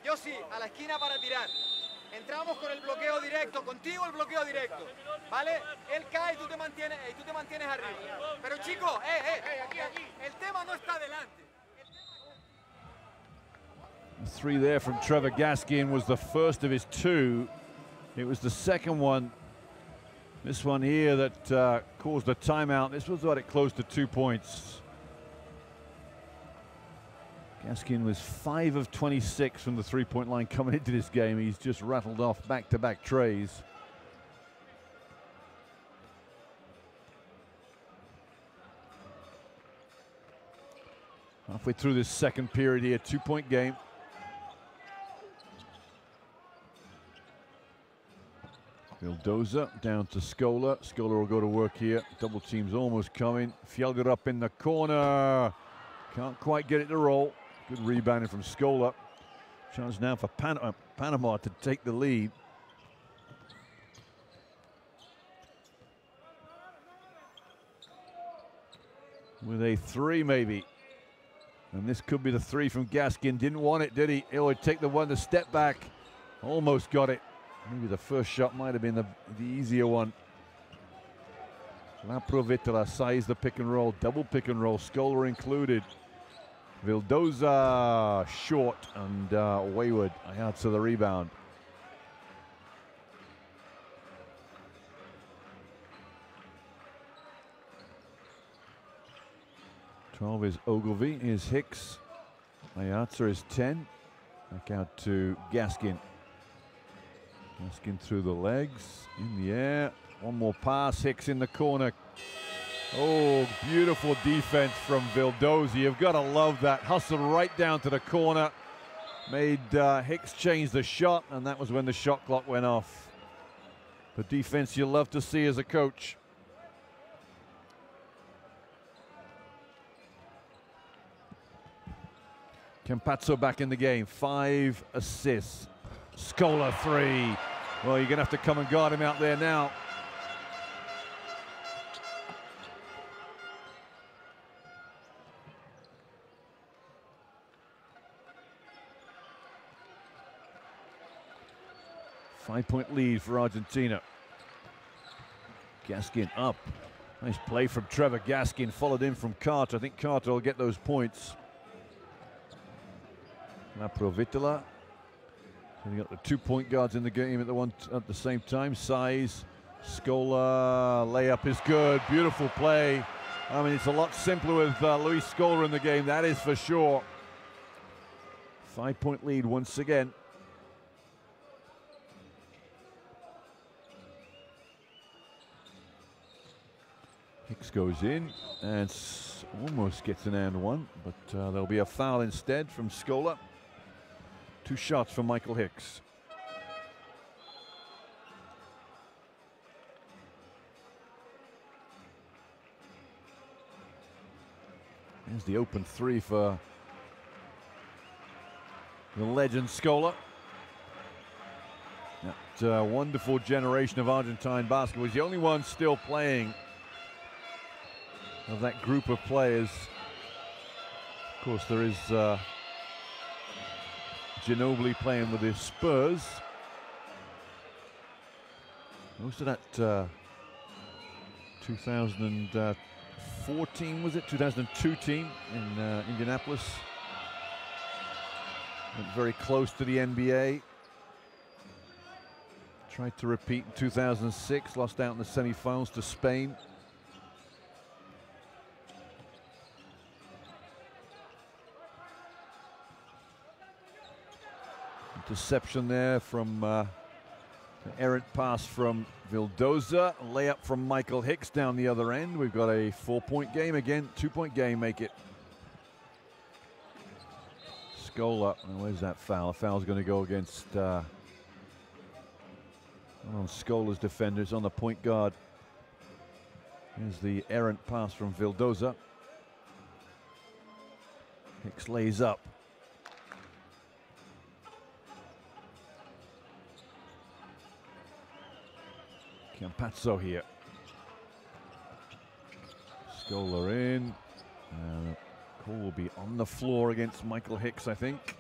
yo sí, a la esquina para tirar. Entramos con el bloqueo directo, contigo el bloqueo directo, ¿vale? Él cae y tú te mantienes arriba. Pero chicos, el tema no está adelante. The three there from Trevor Gaskin was the first of his 2. It was the second one, this one here, that caused a timeout. This was about it close to 2 points. Gaskin was 5 of 26 from the 3-point line coming into this game. He's just rattled off back-to-back trays. Halfway through this second period here, 2-point game. Vildoza down to Scola. Scola will go to work here. Double team's almost coming. Fjellger up in the corner. Can't quite get it to roll. Good rebounding from Scola. Chance now for Panama to take the lead. With a 3 maybe. And this could be the 3 from Gaskin. Didn't want it, did he? He would take the one to step back. Almost got it. Maybe the first shot might have been the easier one. Laprovitola sized the pick and roll, double pick and roll, Scola included. Vildoza short and wayward. Ayatza the rebound. Twelve is Ogilvy, is Hicks. Ayatza is 10. Back out to Gaskin. Gaskin through the legs, in the air. One more pass, Hicks in the corner. Oh, beautiful defense from Vildoza. You've got to love that. Hustled right down to the corner. Made Hicks change the shot, and that was when the shot clock went off. The defense you love to see as a coach. Campazzo back in the game, 5 assists. Scola 3. Well, you're going to have to come and guard him out there now. Five-point lead for Argentina. Gaskin up. Nice play from Trevor Gaskin, followed in from Carter. I think Carter will get those points. Laprovitola. So you got the 2-point guards in the game at the same time. Size. Scola layup is good. Beautiful play. I mean, it's a lot simpler with Luis Scola in the game, that is for sure. 5-point lead once again. Hicks goes in and almost gets an and one, but there'll be a foul instead from Scola. 2 shots for Michael Hicks. There's the open 3 for the legend Scola. That wonderful generation of Argentine basketball. He's the only one still playing of that group of players. Of course, there is Ginobili playing with the Spurs. Most of that 2014, was it? 2002 team in Indianapolis. Went very close to the NBA. Tried to repeat in 2006, lost out in the semifinals to Spain. Interception there from an errant pass from Vildoza. Layup from Michael Hicks down the other end. We've got a 4-point game again. 2-point game, make it. Scola, where's that foul? A foul's going to go against on Scola's defenders on the point guard. Here's the errant pass from Vildoza. Hicks lays up. Campazzo here. Scola in. Call will be on the floor against Michael Hicks, I think.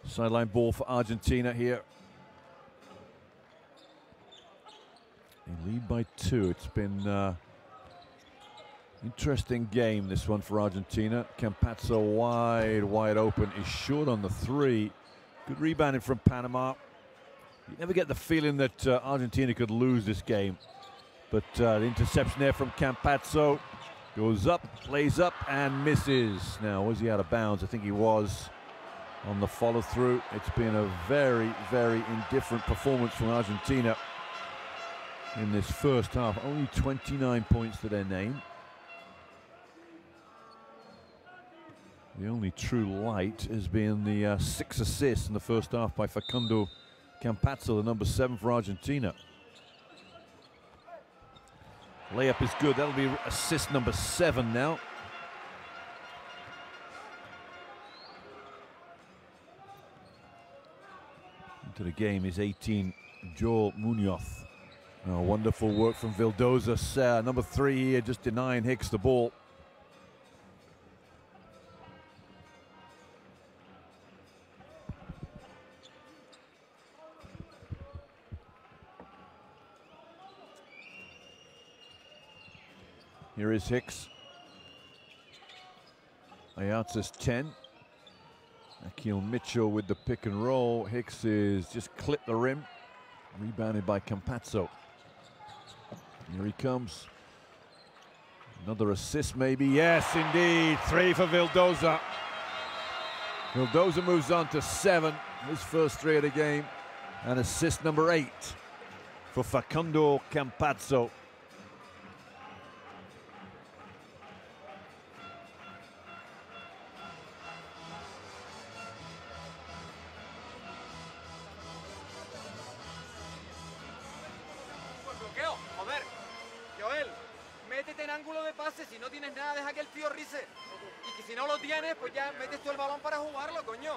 Sideline ball for Argentina here. They lead by 2. It's been interesting game, this one for Argentina. Campazzo wide open. Is short on the 3. Good rebounding from Panama. You never get the feeling that Argentina could lose this game. But the interception there from Campazzo. Goes up, plays up, and misses. Now, was he out of bounds? I think he was on the follow-through. It's been a very, very indifferent performance from Argentina in this first half. Only 29 points to their name. The only true light has been the 6 assists in the first half by Facundo Campazzo, the number 7 for Argentina. Layup is good. That'll be assist number 7 now. Into the game is 18, Joel Munoz. Oh, wonderful work from Vildoza. Number 3 here, just denying Hicks the ball. Here is Hicks. Ayatza's 10. Akil Mitchell with the pick and roll. Hicks is just clipped the rim. Rebounded by Campazzo. Here he comes. Another assist maybe. Yes, indeed. 3 for Vildoza. Vildoza moves on to 7. His first 3 of the game. And assist number 8 for Facundo Campazzo. Si no tienes nada, deja que el tío rise. Y que si no lo tienes, pues ya metes tú el balón para jugarlo, coño.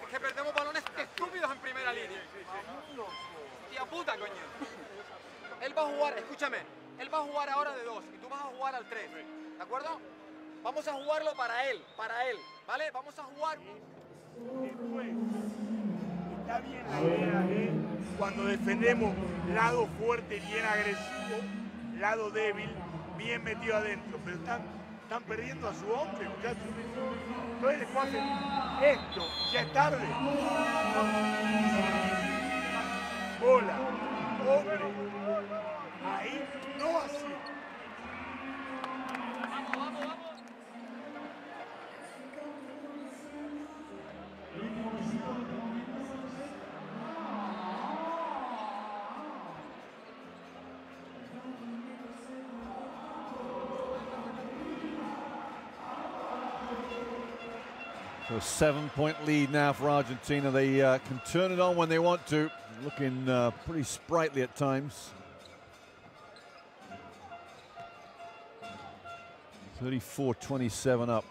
Es que perdemos balones estúpidos en primera línea. Tía puta, coño. Él va a jugar, escúchame, él va a jugar ahora de 2 y tú vas a jugar al 3. ¿De acuerdo? Vamos a jugarlo para él, ¿vale? Vamos a jugar. Después, está bien la idea de cuando defendemos lado fuerte, bien agresivo, lado débil, bien metido adentro, pero están Están perdiendo a su hombre, muchachos. Entonces después hacen esto, ya es tarde. Bola, hombre. Ahí, no así. So a 7-point lead now for Argentina. They can turn it on when they want to. Looking pretty sprightly at times. 34-27 up.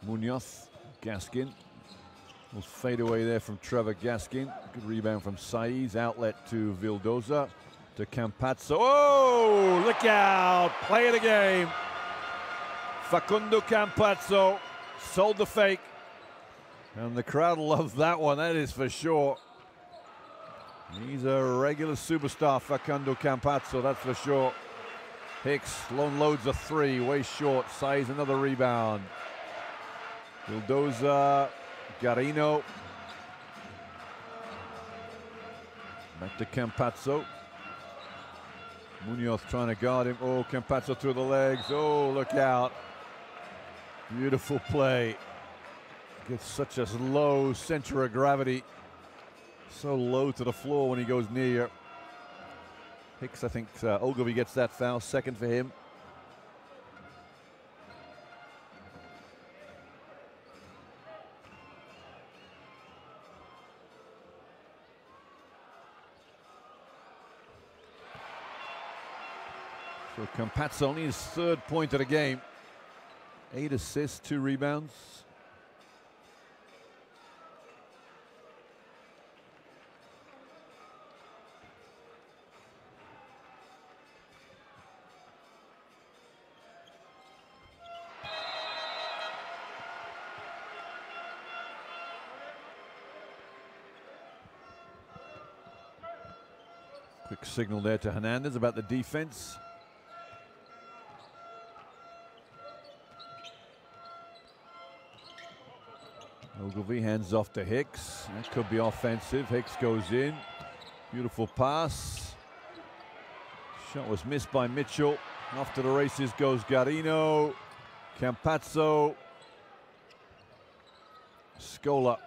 Munoz, Gaskin. Will fade away there from Trevor Gaskin. Good rebound from Saiz. Outlet to Vildoza. To Campazzo. Oh, look out. Play of the game. Facundo Campazzo sold the fake. And the crowd loves that one, that is for sure. He's a regular superstar, Facundo Campazzo, that's for sure. Hicks lone loads a three, way short. Saiz another rebound. Vildoza, Garino. Back to Campazzo. Munoz trying to guard him. Oh, Campazzo through the legs. Oh, look out. Beautiful play. Gets such a low center of gravity. So low to the floor when he goes near. Hicks, I think Ogilvy gets that foul. Second for him. So Campazzo only his third point of the game. 8 assists, 2 rebounds. Quick signal there to Hernandez about the defense. Ogilvy hands off to Hicks. That could be offensive. Hicks goes in. Beautiful pass. Shot was missed by Mitchell. Off to the races goes Garino. Campazzo. Scola.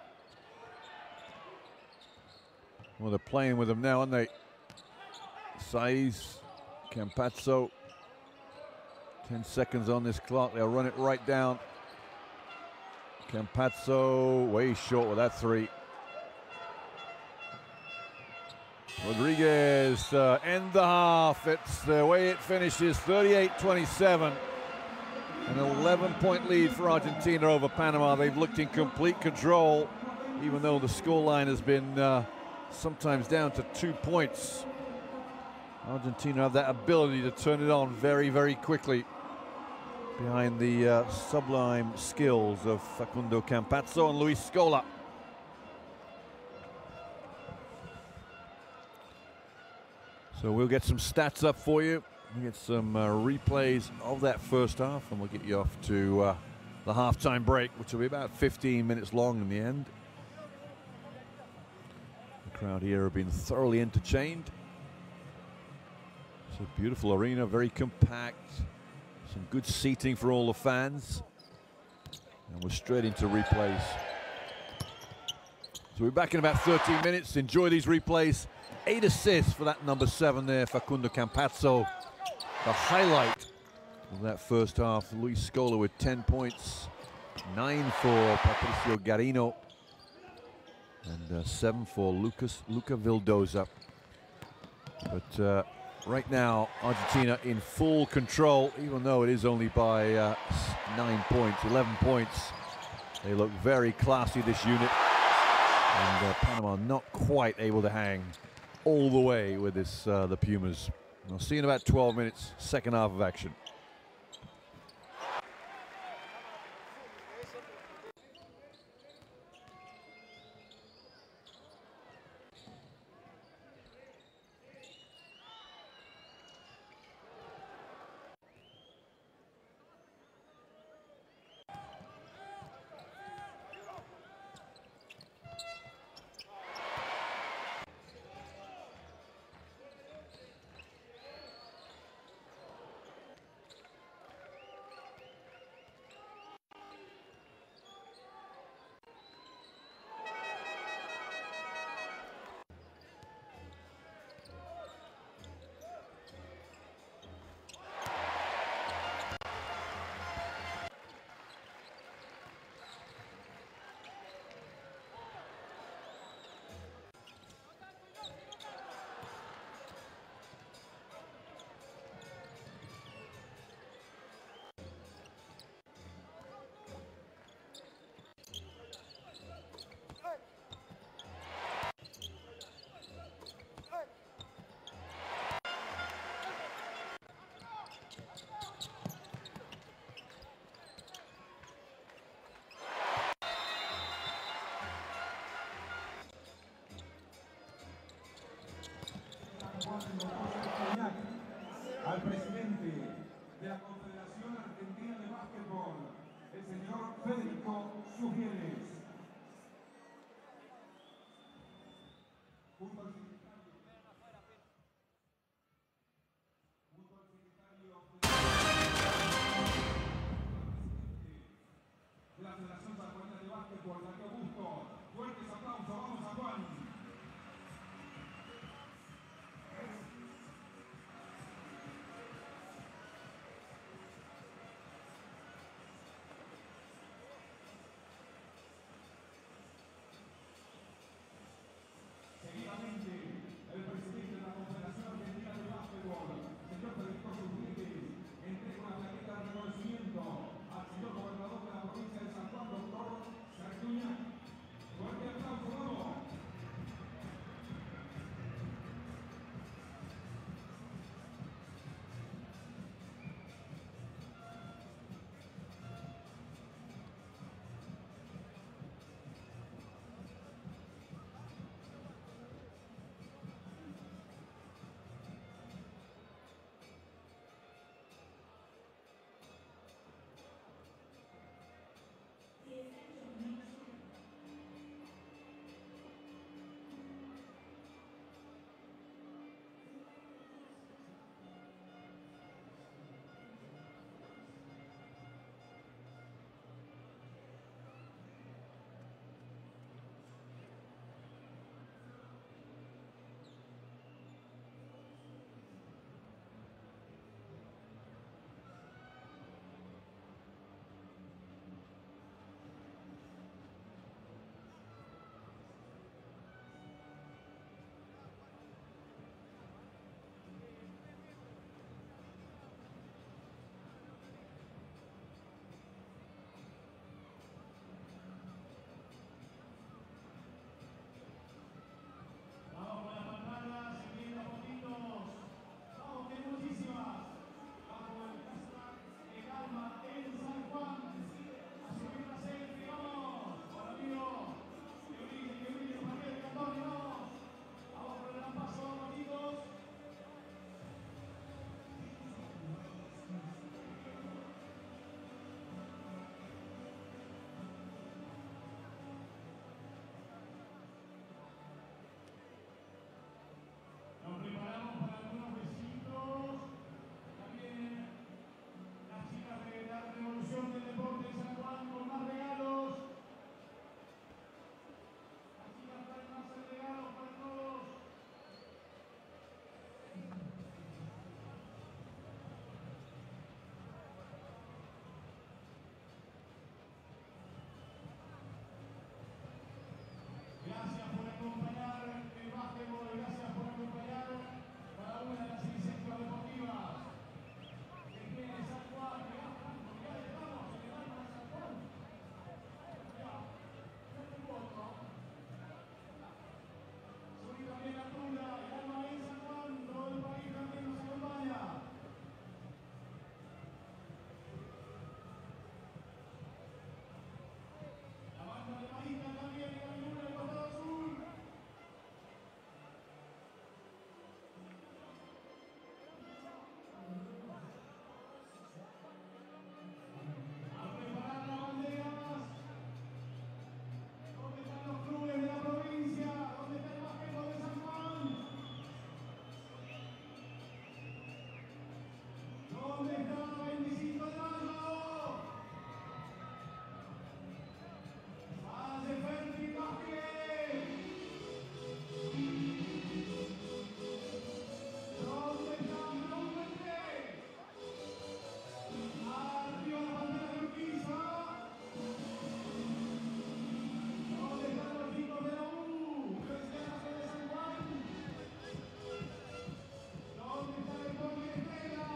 Well, they're playing with him now, aren't they? Saiz, Campazzo. 10 seconds on this clock. They'll run it right down. Campazzo way short with that three. Rodriguez end the half. It's the way it finishes, 38-27. An 11-point lead for Argentina over Panama. They've looked in complete control, even though the scoreline has been sometimes down to 2 points. Argentina have that ability to turn it on very, very quickly behind the sublime skills of Facundo Campazzo and Luis Scola. So we'll get some stats up for you. We'll get some replays of that first half, and we'll get you off to the halftime break, which will be about 15 minutes long in the end. The crowd here have been thoroughly entertained. It's a beautiful arena, very compact. Some good seating for all the fans. And we're straight into replays. So we're back in about 13 minutes. Enjoy these replays. 8 assists for that number 7 there, Facundo Campazzo. The highlight of that first half, Luis Scola with 10 points. 9 for Patricio Garino. And 7 for Luca Vildoza. But right now, Argentina in full control, even though it is only by 9 points, 11 points. They look very classy, this unit. And Panama not quite able to hang all the way with this the Pumas. We'll see you in about 12 minutes, second half of action. de la Confederación Argentina de Básquetbol, el señor Federico Sugieres. Junto al secretario de la Federación Salvadoreña de Básquetbol, Darío Augusto. Fuertes aplausos, vamos a Juan. Seguidamente, el presidente de la Confederación Argentina de Básquetbol, señor Federico Sugieres, entrega una plaqueta de reconocimiento al señor gobernador de la provincia de San Juan, doctor Sartuña. Fuerte aplauso, vamos. Nos preparamos para algunos besitos. También las chicas de la Revolución del Deporte de San Juan con más regalos. Las chicas traen más regalos para todos. Gracias por acompañar el básquetbol, gracias por acompañar cada una de las iniciativas deportivas que tiene San Juan, que ya dejamos, que van a San Juan. Ya tengo otro. Subí también la Tula, el alma en San Juan, todo el país también nos acompaña. La banda de Marita también, y Caminuna, el costado sur. A preparar las banderas. ¿Dónde están los clubes de la provincia? ¿Dónde está el básquetbol de San Juan? ¿Dónde está 25 de mayo? ¡Hace fértil básquet! ¿Dónde está Bruno? Arriba la bandera de Urquiza. ¿Dónde están los chicos de la U? Universidad Nacional de San Juan. ¿Dónde está el Poli Estrella?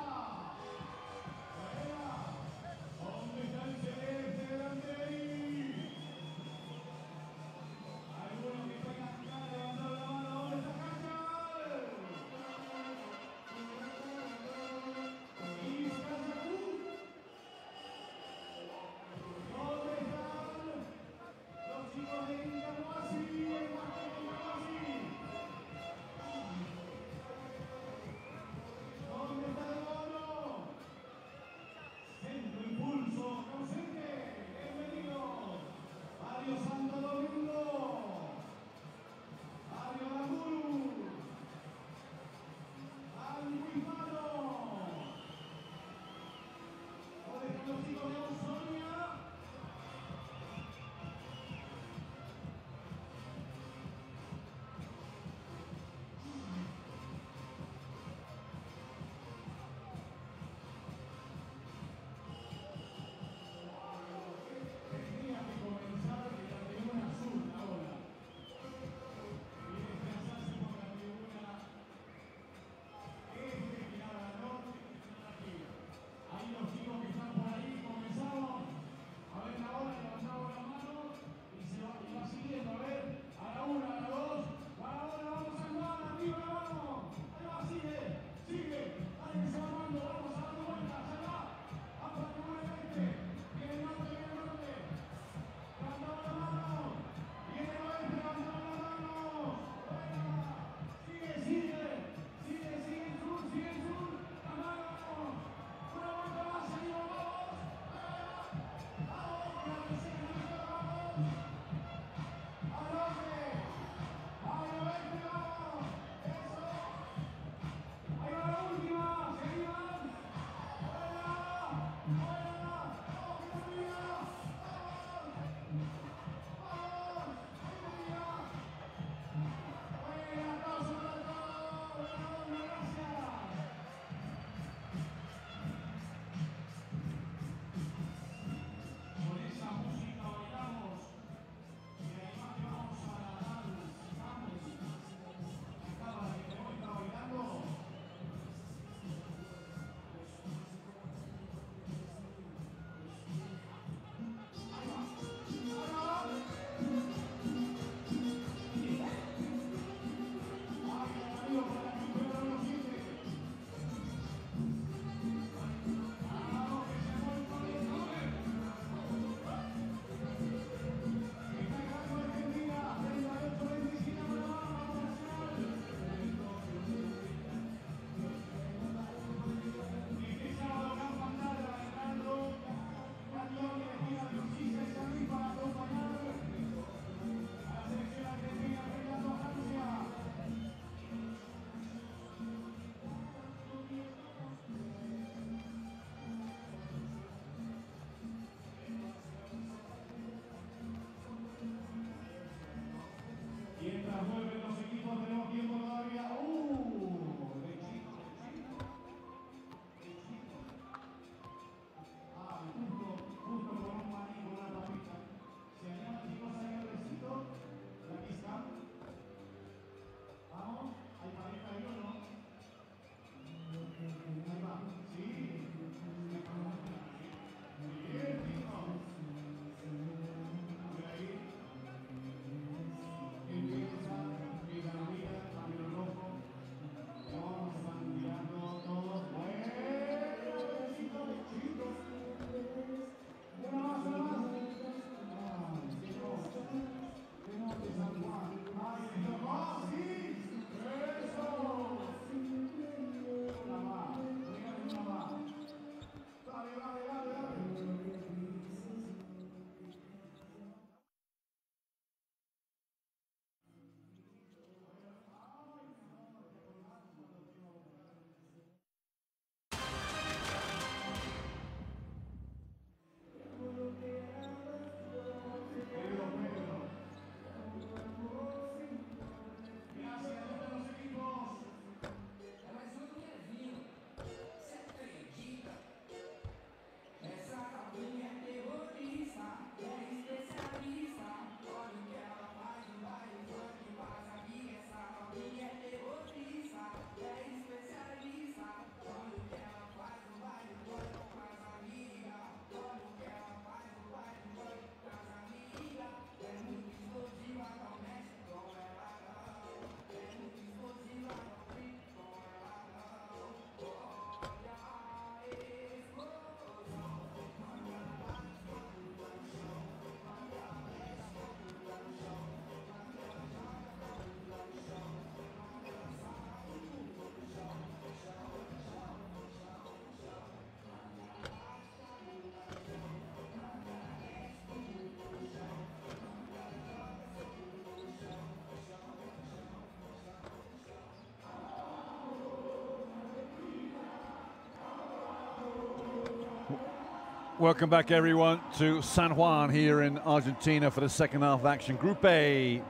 Welcome back, everyone, to San Juan here in Argentina for the second half of action. Group A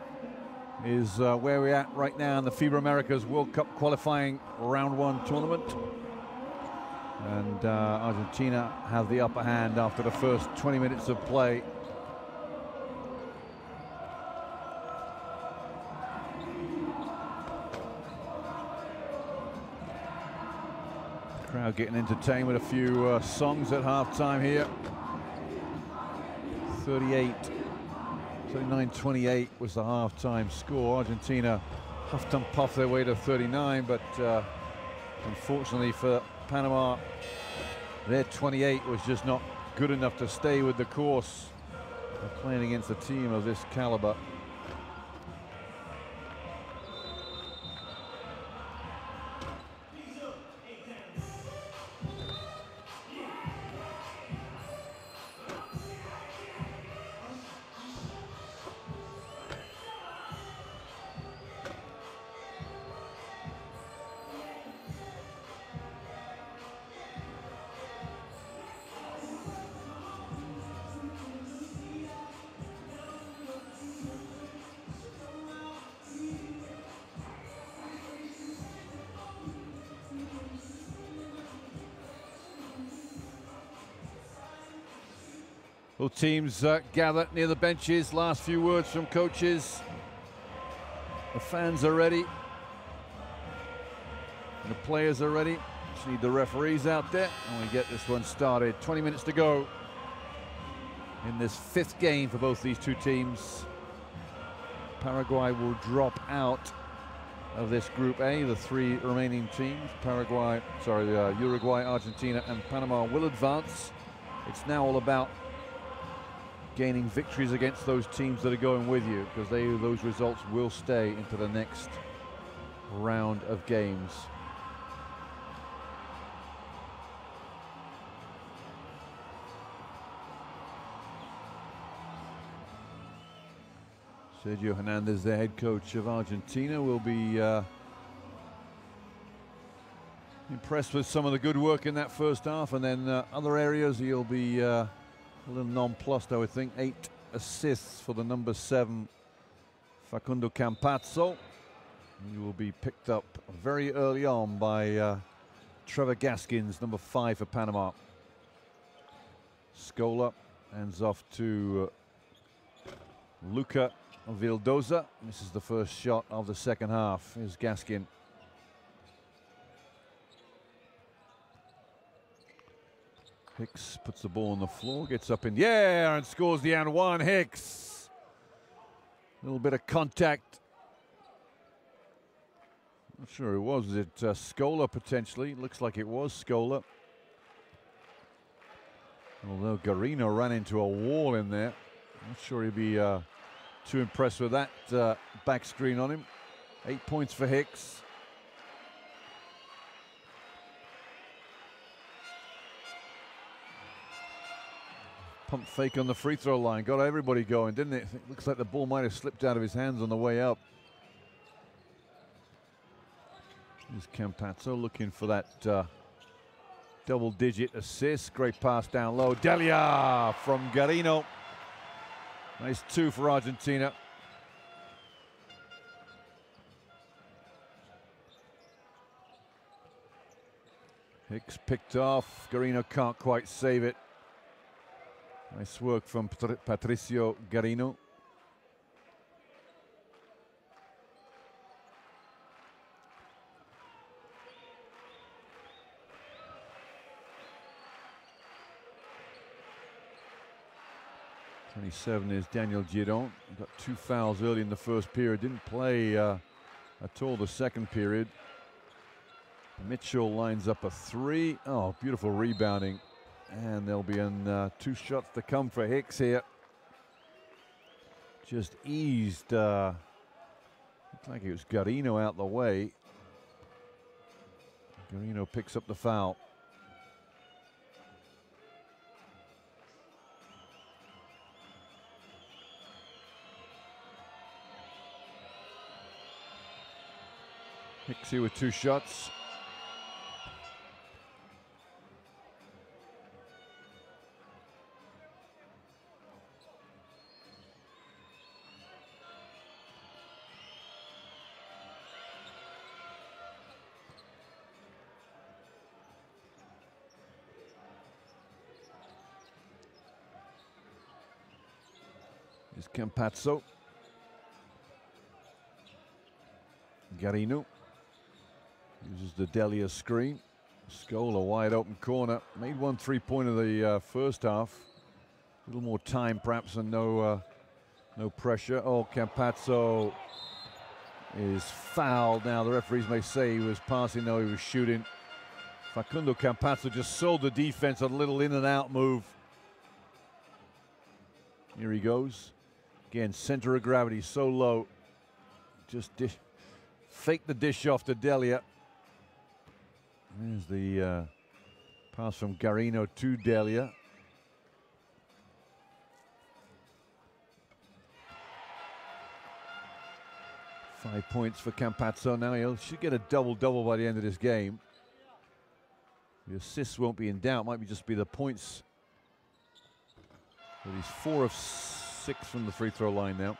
is where we're at right now in the FIBA Americas World Cup qualifying round 1 tournament. And Argentina have the upper hand after the first 20 minutes of play. Crowd getting entertained with a few songs at halftime here. 39-28 was the halftime score. Argentina huffed and puffed their way to 39, but unfortunately for Panama, their 28 was just not good enough to stay with the course. They're playing against a team of this caliber. Both teams gather near the benches. Last few words from coaches. The fans are ready. And the players are ready. Just need the referees out there. And we get this one started. 20 minutes to go in this 5th game for both these two teams. Paraguay will drop out of this Group A. The 3 remaining teams, Uruguay, Argentina, and Panama will advance. It's now all about gaining victories against those teams that are going with you, because those results will stay into the next round of games. Sergio Hernandez, the head coach of Argentina, will be impressed with some of the good work in that first half, and then other areas he'll be a little nonplussed, I would think. 8 assists for the number 7, Facundo Campazzo. He will be picked up very early on by Trevor Gaskins, number 5 for Panama. Scola hands off to Luca Vildoza. This is the first shot of the second half. Here's Gaskin. Hicks puts the ball on the floor, gets up in the air and scores the and one. Hicks. A little bit of contact. Not sure who it was. Was it Scola potentially? Looks like it was Scola. Although Garino ran into a wall in there. Not sure he'd be too impressed with that back screen on him. 8 points for Hicks. Pump fake on the free throw line. Got everybody going, didn't it? It looks like the ball might have slipped out of his hands on the way up. Here's Campazzo looking for that double-digit assist. Great pass down low. Delia from Garino. Nice 2 for Argentina. Hicks picked off. Garino can't quite save it. Nice work from Patricio Garino. '27 is Daniel Giron. Got 2 fouls early in the first period. Didn't play at all the second period. Mitchell lines up a 3. Oh, beautiful rebounding. And there'll be 2 shots to come for Hicks here. Just eased. Looked like it was Garino out the way. Garino picks up the foul. Hicks here with 2 shots. Campazzo. Garino uses the Delia screen. Scola wide open corner. Made 1 3-pointer the first half. A little more time perhaps and no pressure. Oh, Campazzo is fouled. Now the referees may say he was passing, no, he was shooting. Facundo Campazzo just sold the defense a little in and out move. Here he goes. Again, center of gravity so low. Just fake the dish off to Delia. There's the pass from Garino to Delia. Five points for Campazzo now. He should get a double-double by the end of this game. The assists won't be in doubt. Might just be the points. But he's 4 of 6 from the free throw line now.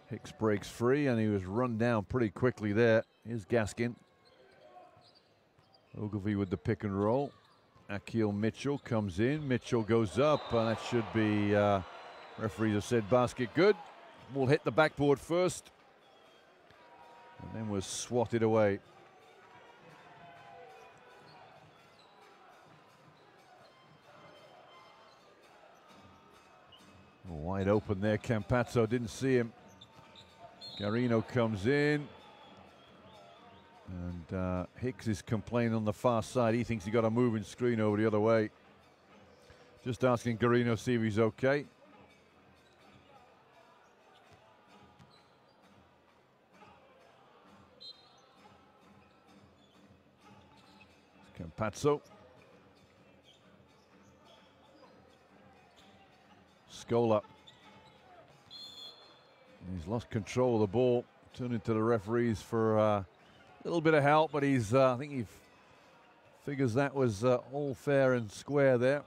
Hicks breaks free, and he was run down pretty quickly there. Here's Gaskin. Ogilvie with the pick and roll. Akil Mitchell comes in. Mitchell goes up, and that should be, referees have said basket good. Will hit the backboard first, and then was swatted away. Wide open there, Campazzo didn't see him. Garino comes in, and Hicks is complaining on the far side. He thinks he got a moving screen over the other way. Just asking Garino see if he's okay. Campazzo. Scola. He's lost control of the ball. Turning to the referees for a little bit of help, but he's I think he figures that was all fair and square there.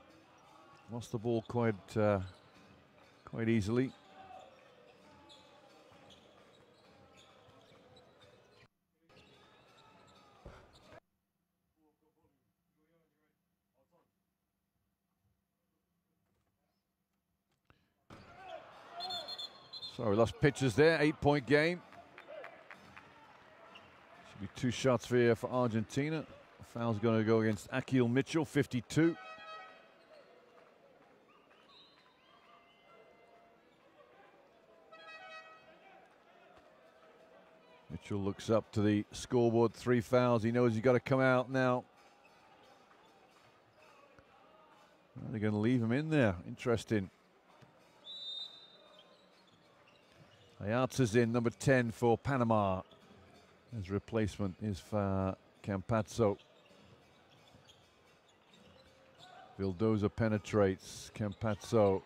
Lost the ball quite easily. So we lost pitches there, 8-point game. Should be 2 shots here for Argentina. Foul's going to go against Akil Mitchell, 52. Mitchell looks up to the scoreboard, 3 fouls. He knows he's got to come out now. Well, they're going to leave him in there. Interesting. Ayarza's in, number 10 for Panama. His replacement is for Campazzo. Vildoza penetrates. Campazzo.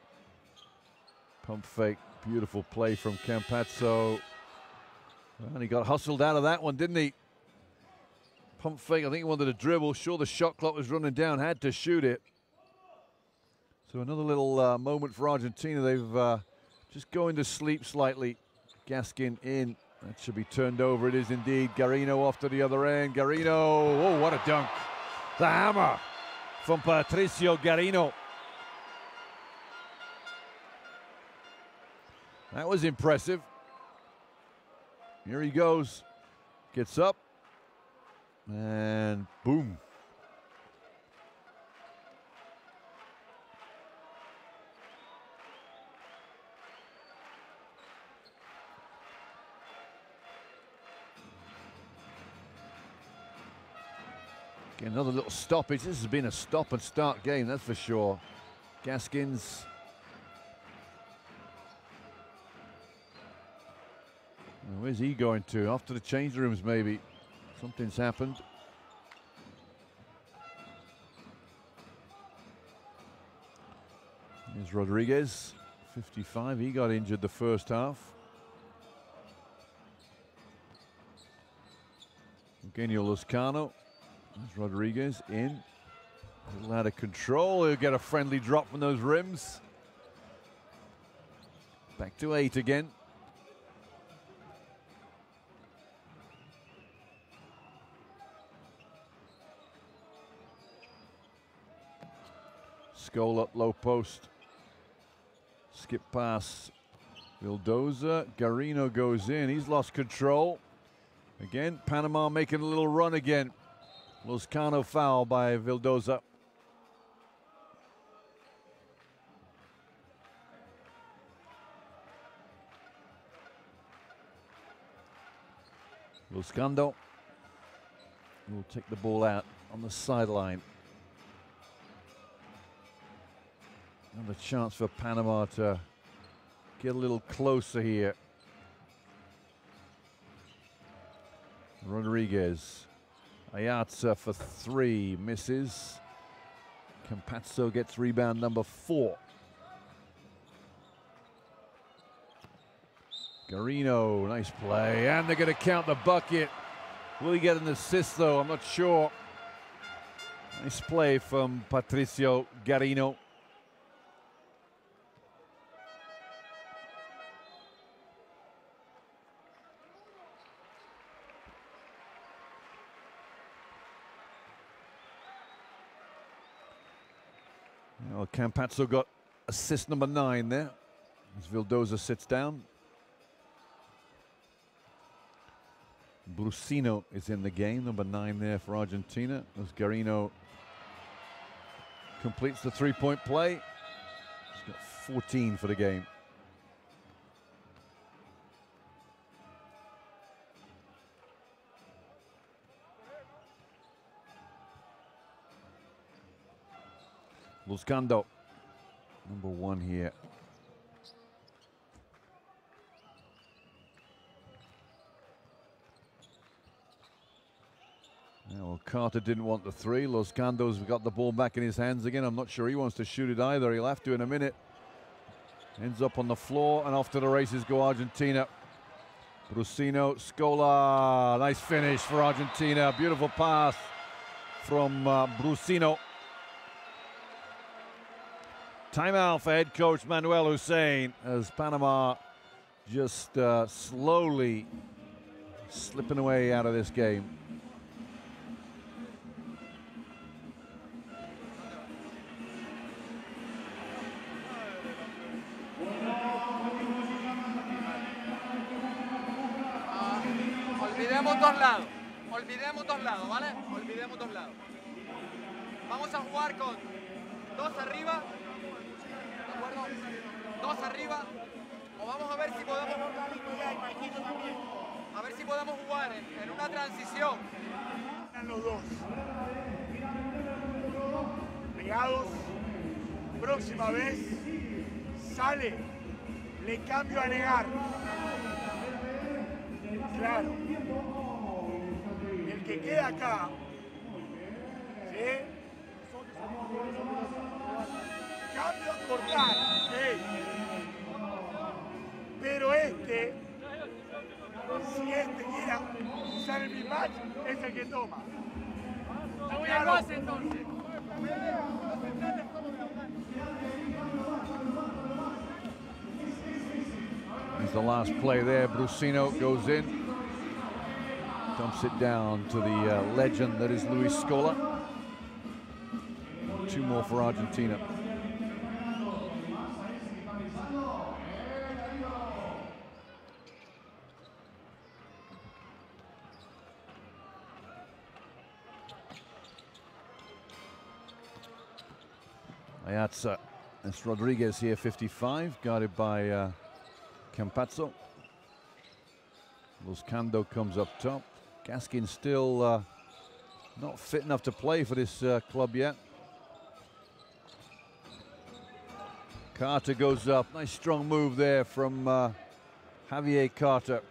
Pump fake. Beautiful play from Campazzo. Well, he got hustled out of that one, didn't he? Pump fake. I think he wanted to dribble. Sure, the shot clock was running down. Had to shoot it. So another little moment for Argentina. They've just going to sleep slightly. Gaskin in. That should be turned over. It is indeed. Garino off to the other end. Garino. Oh, what a dunk. The hammer from Patricio Garino. That was impressive. Here he goes. Gets up. And boom. Another little stoppage. This has been a stop and start game, that's for sure. Gaskins. Where's he going to? Off to the change rooms, maybe. Something's happened. Here's Rodriguez, 55. He got injured the first half. Eugenio Lozcano. There's Rodriguez in. A little out of control. He'll get a friendly drop from those rims. Back to 8 again. Scola, low post. Skip pass. Vildoza. Garino goes in. He's lost control. Again, Panama making a little run again. Lozcano foul by Vildoza. Lozcano will take the ball out on the sideline. Another chance for Panama to get a little closer here. Rodriguez. Ayatza for 3, misses. Campazzo gets rebound number 4. Garino, nice play, and they're going to count the bucket. Will he get an assist though? I'm not sure. Nice play from Patricio Garino. Well, Campazzo got assist number 9 there as Vildoza sits down. Brusino is in the game, number 9 there for Argentina, as Garino completes the 3-point play. He's got 14 for the game. Lozcano, number 1 here. Well, Carter didn't want the 3. Lozcano's got the ball back in his hands again. I'm not sure he wants to shoot it either. He'll have to in a minute. Ends up on the floor, and off to the races go Argentina. Brusino, Scola, nice finish for Argentina. Beautiful pass from Brusino. Timeout for head coach Manuel Hussein as Panama just slowly slipping away out of this game. Olvidemos dos lados, ¿vale? Olvidemos dos lados. Vamos a jugar con 2 arriba, ¿de acuerdo? 2 arriba, o vamos a ver si podemos jugar en una transición. Los dos pegados. Próxima vez sale, le cambio a negar. Claro. El que queda acá, ¿sí? Cambio a cortar, ¿sí? Pero si quiera usar el mismatch, es el que toma. La voy a más entonces. Here's the last play there. Brusino goes in. Dumps it down to the legend that is Luis Scola. 2 more for Argentina. Ayatza. It's Rodriguez here, 55, guarded by Campazzo. Lozcano comes up top. Gaskin still not fit enough to play for this club yet. Carter goes up. Nice strong move there from Javier Carter.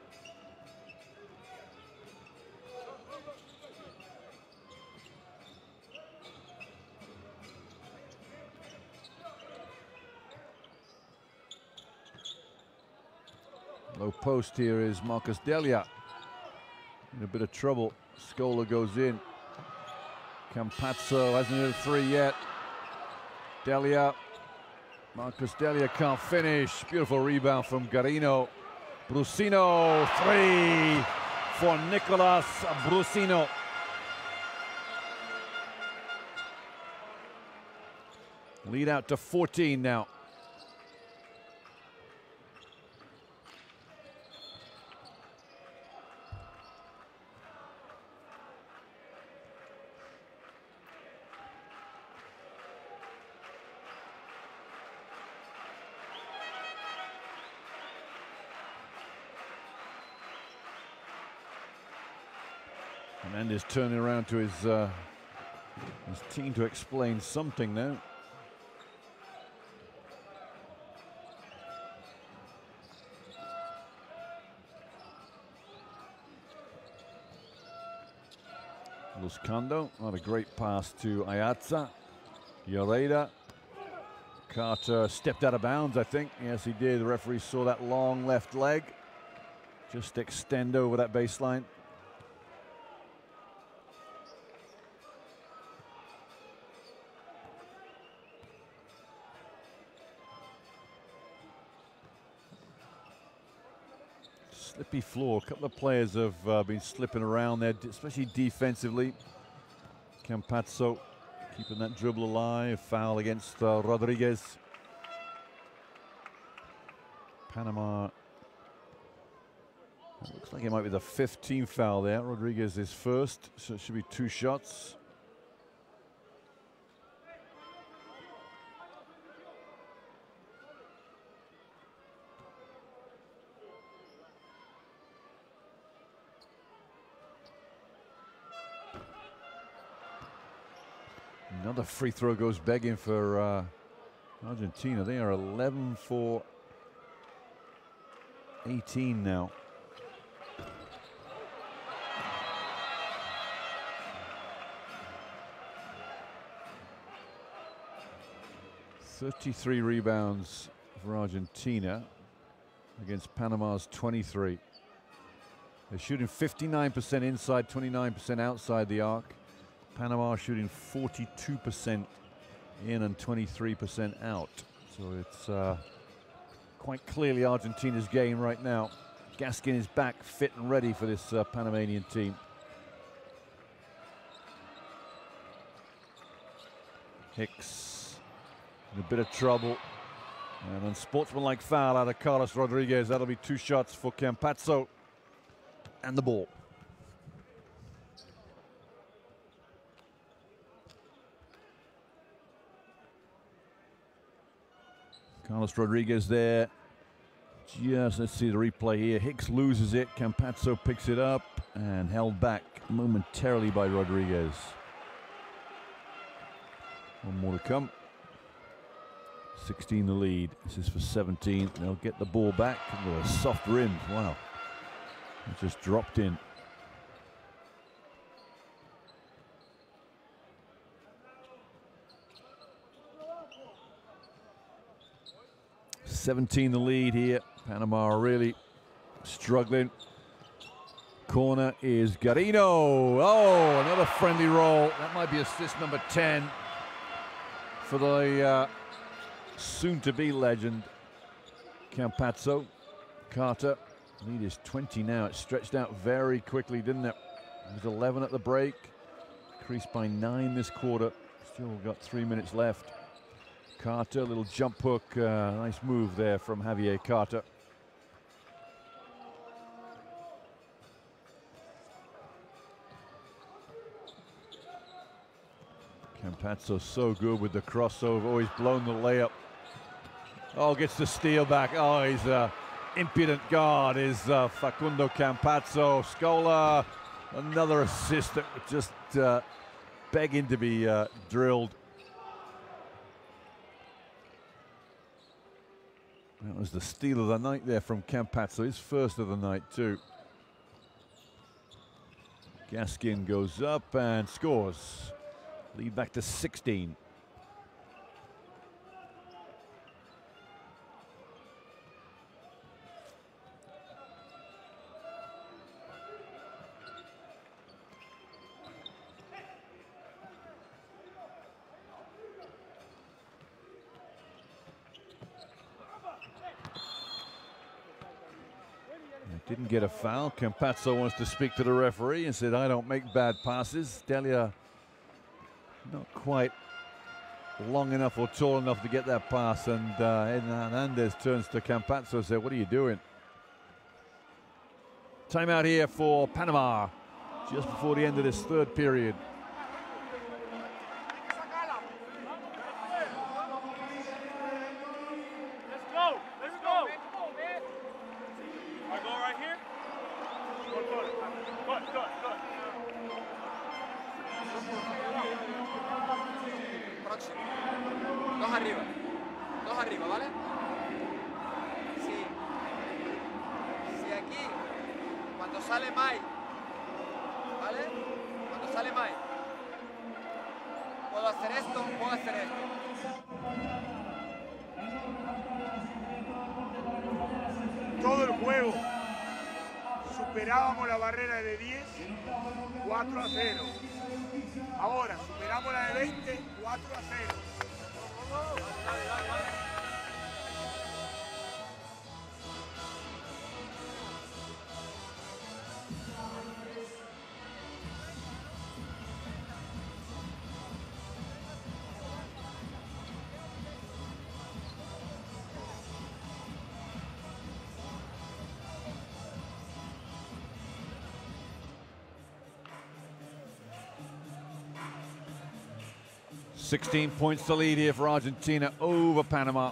Low post here is Marcus Delia. In a bit of trouble. Scola goes in. Campazzo hasn't hit a 3 yet. Delia. Marcus Delia can't finish. Beautiful rebound from Garino. Brusino, 3 for Nicolas Brusino. Lead out to 14 now. Hernandez turning around to his team to explain something now. Luzcando, not a great pass to Ayatza. Lloreda. Carter stepped out of bounds, I think. Yes, he did. The referee saw that long left leg just extend over that baseline. Slippy floor. A couple of players have been slipping around there, especially defensively. Campazzo keeping that dribble alive. Foul against Rodriguez. Panama. It looks like it might be the 5th team foul there. Rodriguez is first, so it should be 2 shots. Another free throw goes begging for Argentina. They are 11 for 18 now. "33 rebounds for Argentina against Panama's 23. They're shooting 59% inside, 29% outside the arc. Panama shooting 42% in and 23% out. So it's quite clearly Argentina's game right now. Gaskin is back, fit and ready for this Panamanian team. Hicks in a bit of trouble. And unsportsmanlike foul out of Carlos Rodriguez. That'll be 2 shots for Campazzo and the ball. Carlos Rodriguez there. Just, let's see the replay here. Hicks loses it. Campazzo picks it up and held back momentarily by Rodriguez. One more to come. 16 the lead. This is for 17. They'll get the ball back with a soft rim. Wow. It just dropped in. $17 the lead here. Panama are really struggling. Corner is Garino. Oh, another friendly roll. That might be assist number 10 for the soon-to-be legend Campazzo. Carter. Lead is 20 now. It stretched out very quickly, didn't it? It was 11 at the break. Increased by 9 this quarter. Still got 3 minutes left. Carter, little jump hook, nice move there from Javier Carter. Campazzo so good with the crossover, always blown the layup. Oh, gets the steal back. Oh, he's impudent guard is Facundo Campazzo. Scola, another assist that was just begging to be drilled. That was the steal of the night there from Campazzo, his first of the night too. Gaskin goes up and scores. Lead back to 16. Didn't get a foul. Campazzo wants to speak to the referee and said, "I don't make bad passes." Delia not quite long enough or tall enough to get that pass, and Hernandez turns to Campazzo and says, what are you doing? Timeout here for Panama, just before the end of this third period. Dos arriba, ¿vale? Si aquí, cuando sale Mai, ¿vale? Cuando sale Mai, puedo hacer esto, puedo hacer esto. Todo el juego superábamos la barrera de 10, 4-0. Ahora superamos la de 20, 4-0. 16 points to lead here for Argentina over Panama.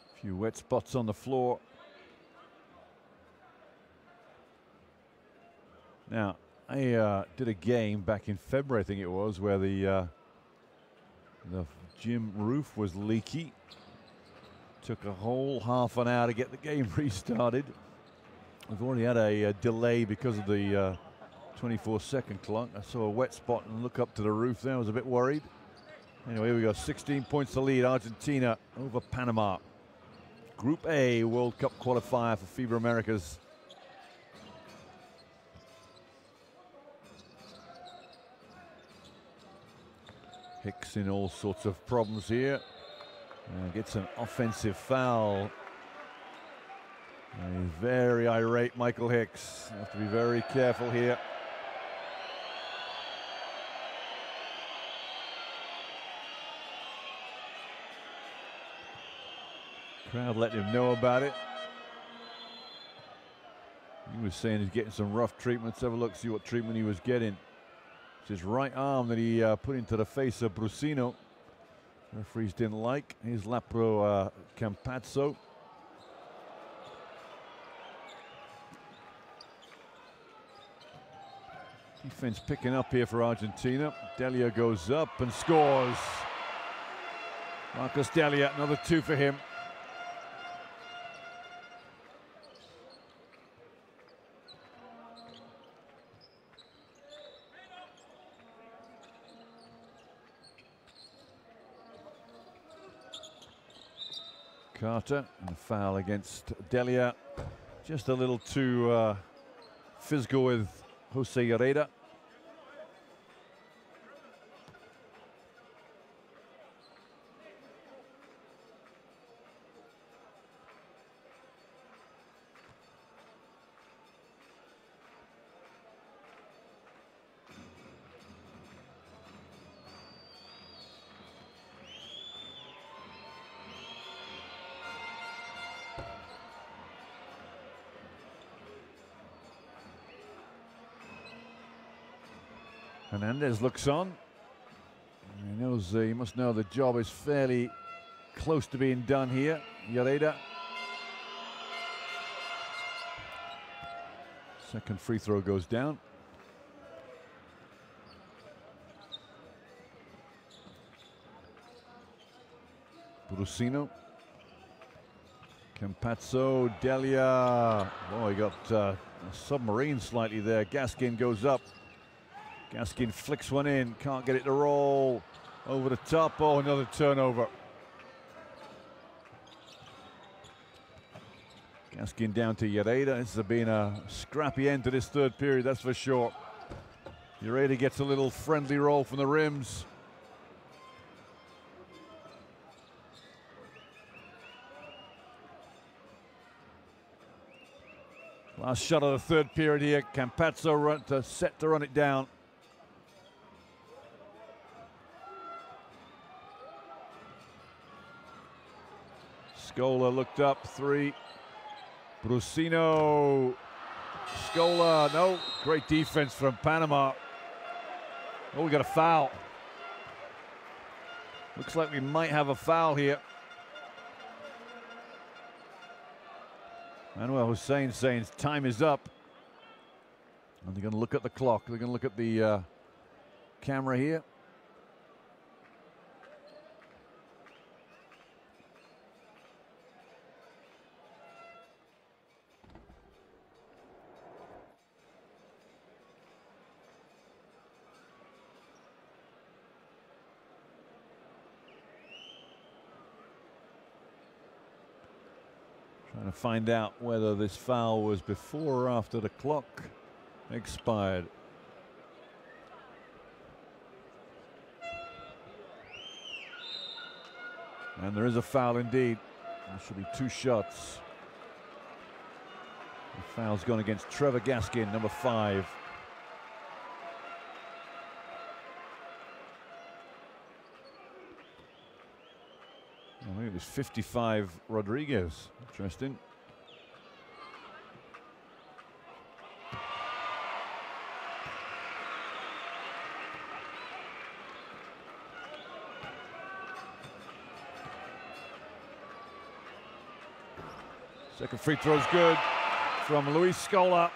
A few wet spots on the floor. Now, I did a game back in February, I think it was, where the gym roof was leaky. Took a whole half an hour to get the game restarted. We've already had a delay because of the 24-second clock. I saw a wet spot and look up to the roof there. I was a bit worried. Anyway, here we go. 16 points to lead, Argentina over Panama. Group A World Cup qualifier for FIBA Americas. Hicks in all sorts of problems here. Gets an offensive foul. And he's very irate, Michael Hicks. Have to be very careful here. Crowd letting him know about it. He was saying he's getting some rough treatment. Let's have a look, see what treatment he was getting. His right arm that he put into the face of Brusino. Referees didn't like. Here's Lapro Campazzo. Defense picking up here for Argentina. Delia goes up and scores. Marcos Delia, another 2 for him. Carter, and a foul against Delia. Just a little too physical with Jose Herrera. Hernandez looks on. He knows, he must know the job is fairly close to being done here. Herrera. Second free throw goes down. Brusino. Campazzo, Delia. Oh, he got a submarine slightly there. Gaskin goes up. Gaskin flicks one in, can't get it to roll. Over the top, oh, another turnover. Gaskin down to Herrera. This has been a scrappy end to this third period, that's for sure. Ureta gets a little friendly roll from the rims. Last shot of the third period here. Campazzo set to run it down. Scola looked up, 3. Brusino. Scola, no. Great defense from Panama. Oh, we got a foul. Looks like we might have a foul here. Manuel Hussein saying time is up. And they're going to look at the clock. They're going to look at the camera here. Trying to find out whether this foul was before or after the clock expired. And there is a foul indeed. There should be 2 shots. The foul's gone against Trevor Gaskin, number 5. I think it was 55 Rodriguez. Interesting. Second free throw is good from Luis Scola.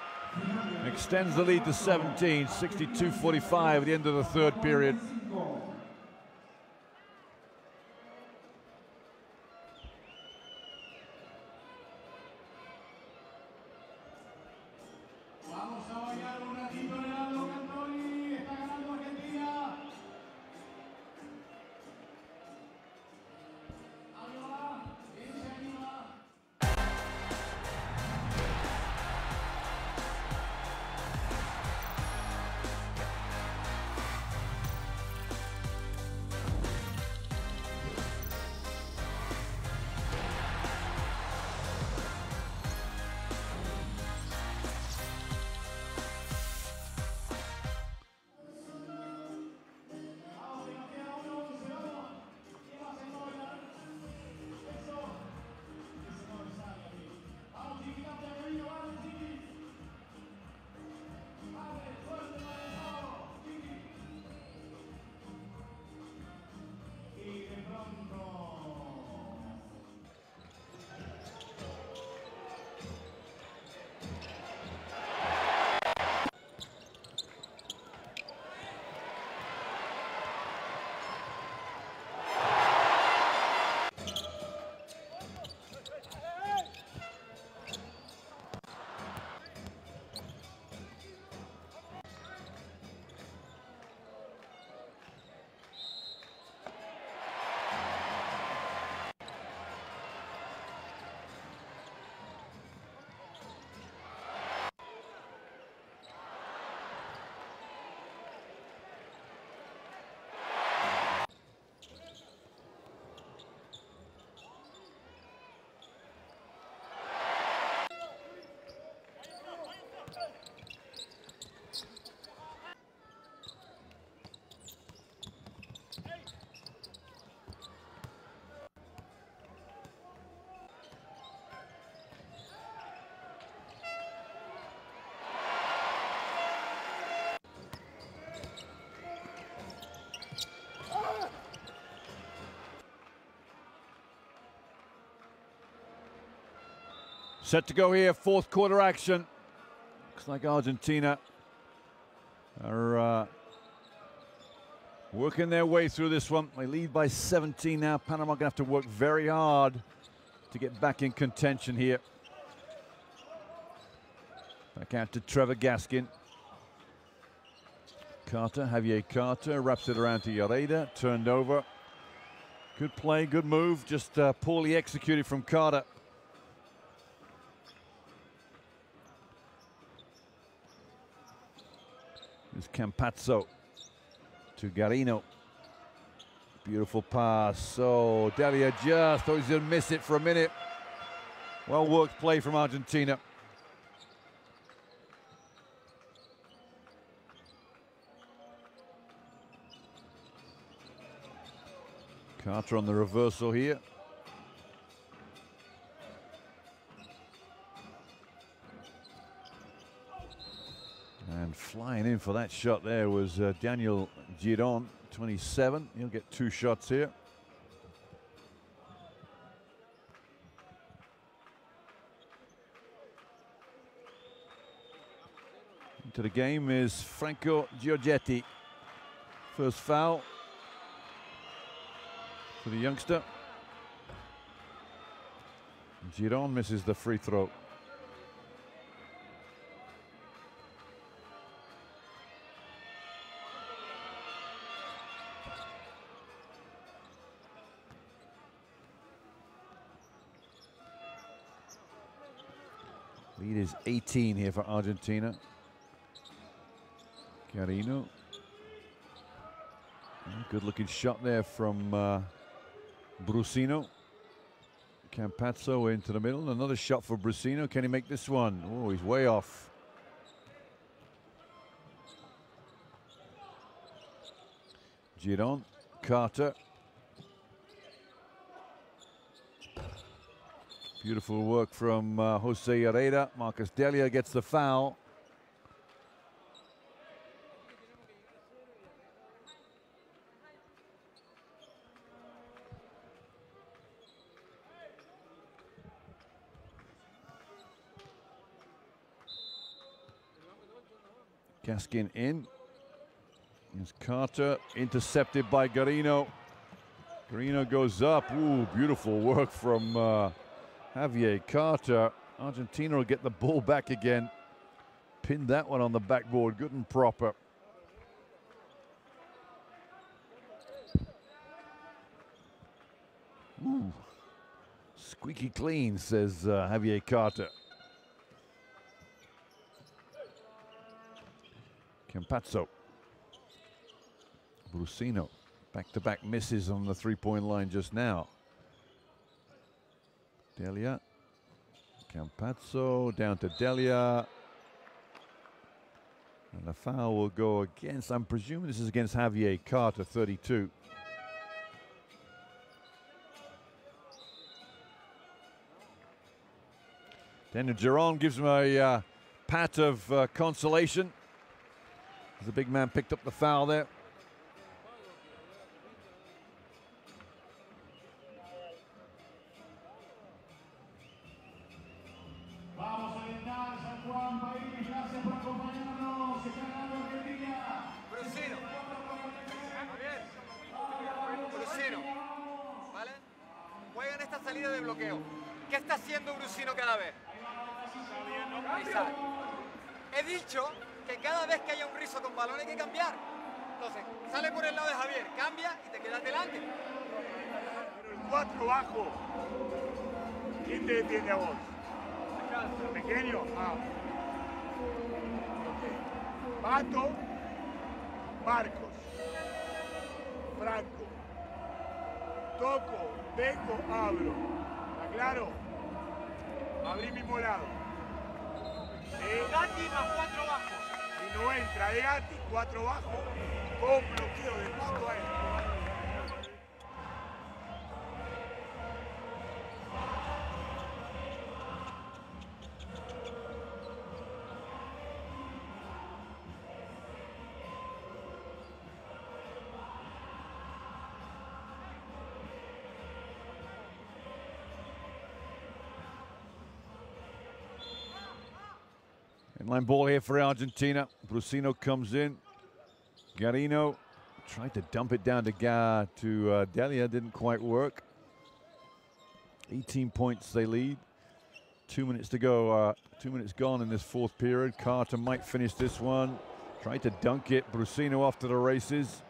Extends the lead to 17, 62-45 at the end of the third period. Vamos a bailar un ratito, Leandro Cantoni. Está ganando Argentina. Ahí va. ¿Quién se anima? Set to go here, fourth quarter action. Looks like Argentina are working their way through this one. They lead by 17 now. Panama going to have to work very hard to get back in contention here. Back out to Trevor Gaskin. Javier Carter wraps it around to Ureta, turned over. Good play, good move, just poorly executed from Carter. It's Campazzo to Garino. Beautiful pass. So Delia just thought he's going to miss it for a minute. Well worked play from Argentina. Carter on the reversal here. And flying in for that shot there was Daniel Giron, 27. He'll get 2 shots here. Into the game is Franco Giorgetti. First foul for the youngster. Giron misses the free throw. Lead is 18 here for Argentina. Garino. Good looking shot there from Brusino. Campazzo into the middle. Another shot for Brusino. Can he make this one? Oh, he's way off. Giron. Carter. Beautiful work from Jose Herrera. Marcus Delia gets the foul. Gaskin in. Here's Carter, intercepted by Garino. Garino goes up. Ooh, beautiful work from Javier Carter. Argentina will get the ball back again. Pinned that one on the backboard, good and proper. Ooh, squeaky clean, says Javier Carter. Campazzo. Brusino. Back-to-back misses on the three-point line just now. Delia. Campazzo down to Delia. And the foul will go against, I'm presuming this is against Javier Carter, 32. Daniel Giron gives him a pat of consolation. The big man picked up the foul there. Brusino, ¿vale? Juega en esta salida de bloqueo. ¿Qué está haciendo Brusino cada vez? He dicho que cada vez que haya un rizo con balón hay que cambiar. Entonces, sale por el lado de Javier, cambia y te quedas delante. Pero el 4 bajo, ¿quién te detiene a vos? ¿Pequeño? Ah. Pato, Marcos, Franco, toco, vengo, abro. ¿Está claro? Abrí mismo lado. Gatti más 4 bajos. Si no entra de Gatti, 4 bajos, con bloqueo de Pato a él. Inline ball here for Argentina. Brusino comes in. Garino tried to dump it down to Delia, didn't quite work. 18 points they lead. 2 minutes to go, 2 minutes gone in this fourth period. Carter might finish this one. Tried to dunk it. Brusino off to the races.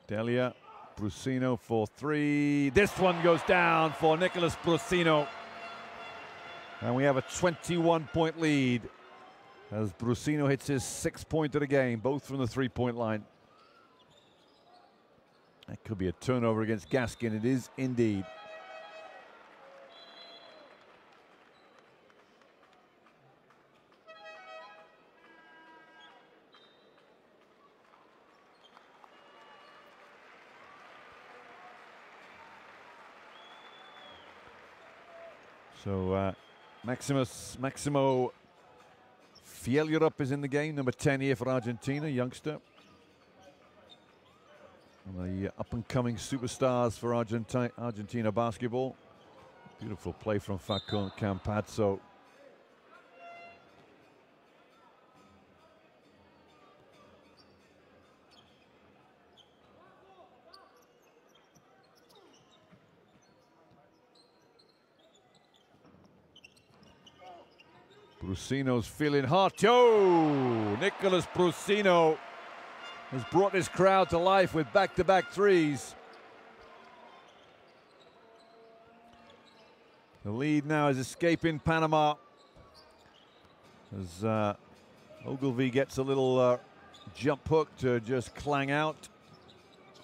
Delia, Brusino for 3. This one goes down for Nicolas Brusino. And we have a 21-point lead as Brusino hits his 6-pointer of the game, both from the 3-point line. That could be a turnover against Gaskin. It is indeed. So Maximo Fielurup is in the game, number 10 here for Argentina, youngster. And the up-and-coming superstars for Argentina basketball. Beautiful play from Facundo Campazzo. Brusino's feeling hot. Oh, Nicolas Brusino has brought this crowd to life with back-to-back threes. The lead now is escaping Panama as Ogilvy gets a little jump hook to just clang out.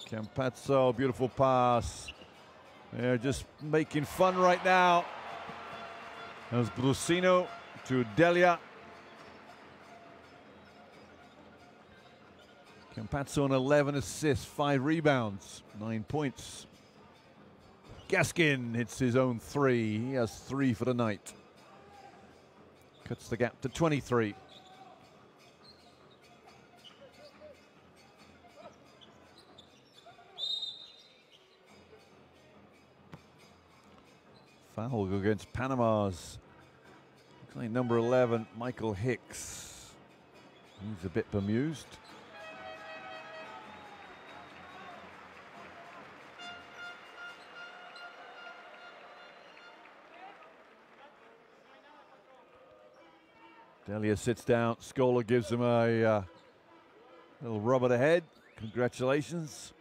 Campazzo, beautiful pass. They're just making fun right now. As Brusino to Delia. Campazzo on 11 assists, 5 rebounds, 9 points. Gaskin hits his own 3. He has 3 for the night. Cuts the gap to 23. Foul against Panama's. Looks like number 11, Michael Hicks. He's a bit bemused. Delia sits down. Scola gives him a little rub of the head. Congratulations.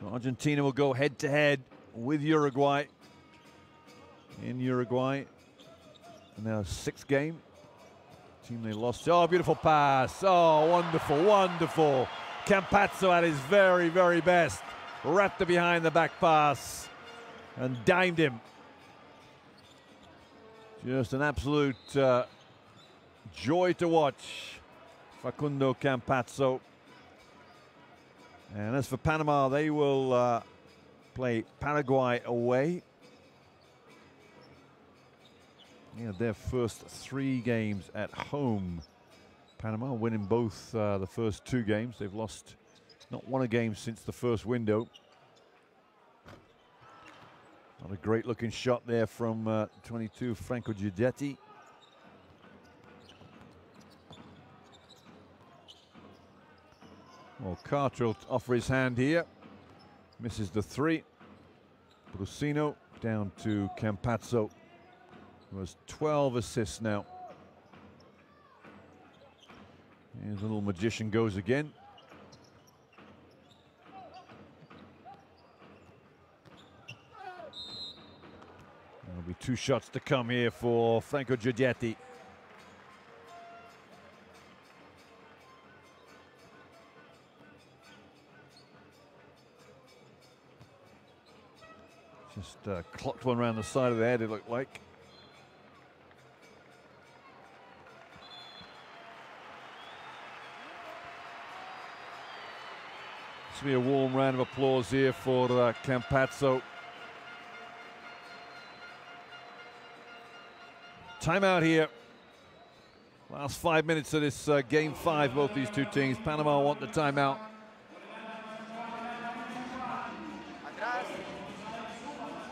So Argentina will go head-to-head with Uruguay in Uruguay. And now 6th game. Team they lost. Oh, beautiful pass. Oh, wonderful, wonderful. Campazzo at his very, very best. Wrapped it behind the back pass and dimed him. Just an absolute joy to watch. Facundo Campazzo. And as for Panama, they will play Paraguay away. Yeah, their first 3 games at home. Panama winning both the first 2 games. They've lost not won a game since the first window. Not a great looking shot there from 22 Franco Giudetti. Well, Carter will offer his hand here. Misses the 3. Brusino down to Campazzo, who has 12 assists now. Here's the little magician goes again. There'll be 2 shots to come here for Franco Giudetti. Just clocked one around the side of the head, it looked like. This will be a warm round of applause here for Campazzo. Timeout here. Last 5 minutes of this game 5, both these 2 teams. Panama want the timeout.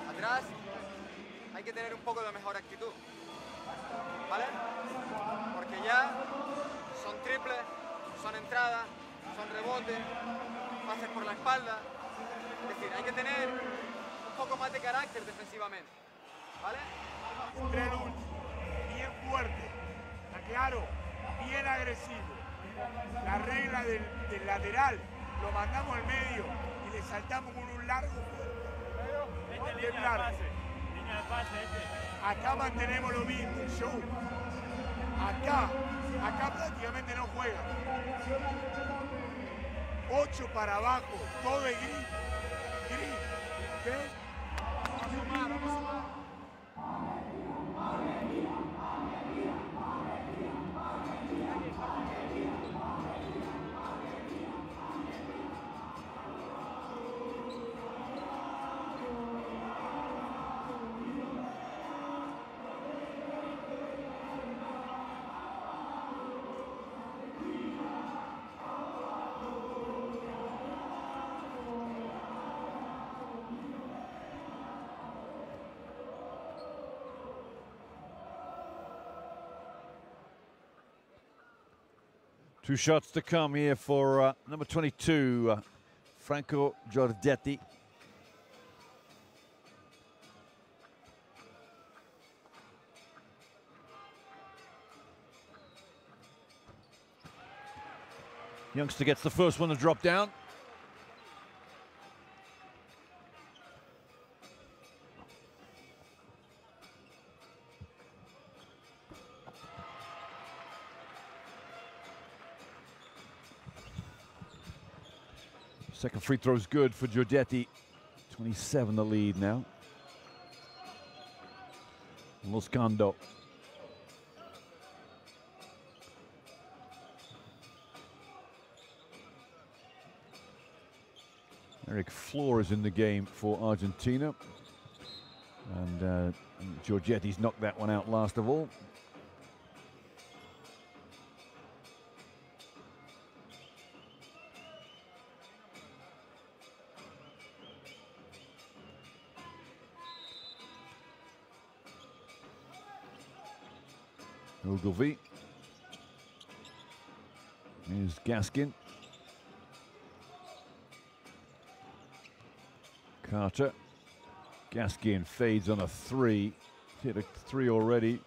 Atrás, hay que tener un poco de mejor actitud, ¿vale? Porque ya son triples, son entradas, son rebotes, pases por la espalda. Es decir, hay que tener un poco más de carácter defensivamente, ¿vale? Bien fuerte, está claro, bien agresivo. La regla del lateral, lo mandamos al medio y le saltamos con un largo. temblar. Acá mantenemos lo mismo, un show. Acá prácticamente no juega. 8 para abajo, todo es gris. Gris. ¿Qué? Vamos a sumar, vamos a sumar. Two shots to come here for number 22, Franco Giorgetti. Youngster gets the first one to drop down. Second free throw is good for Giorgetti. 27 the lead now. Loscando. Eric Flor is in the game for Argentina. And Giorgetti's knocked that one out last of all. Ogilvie. Here's Gaskin. Carter. Gaskin fades on a three. Hit a three already.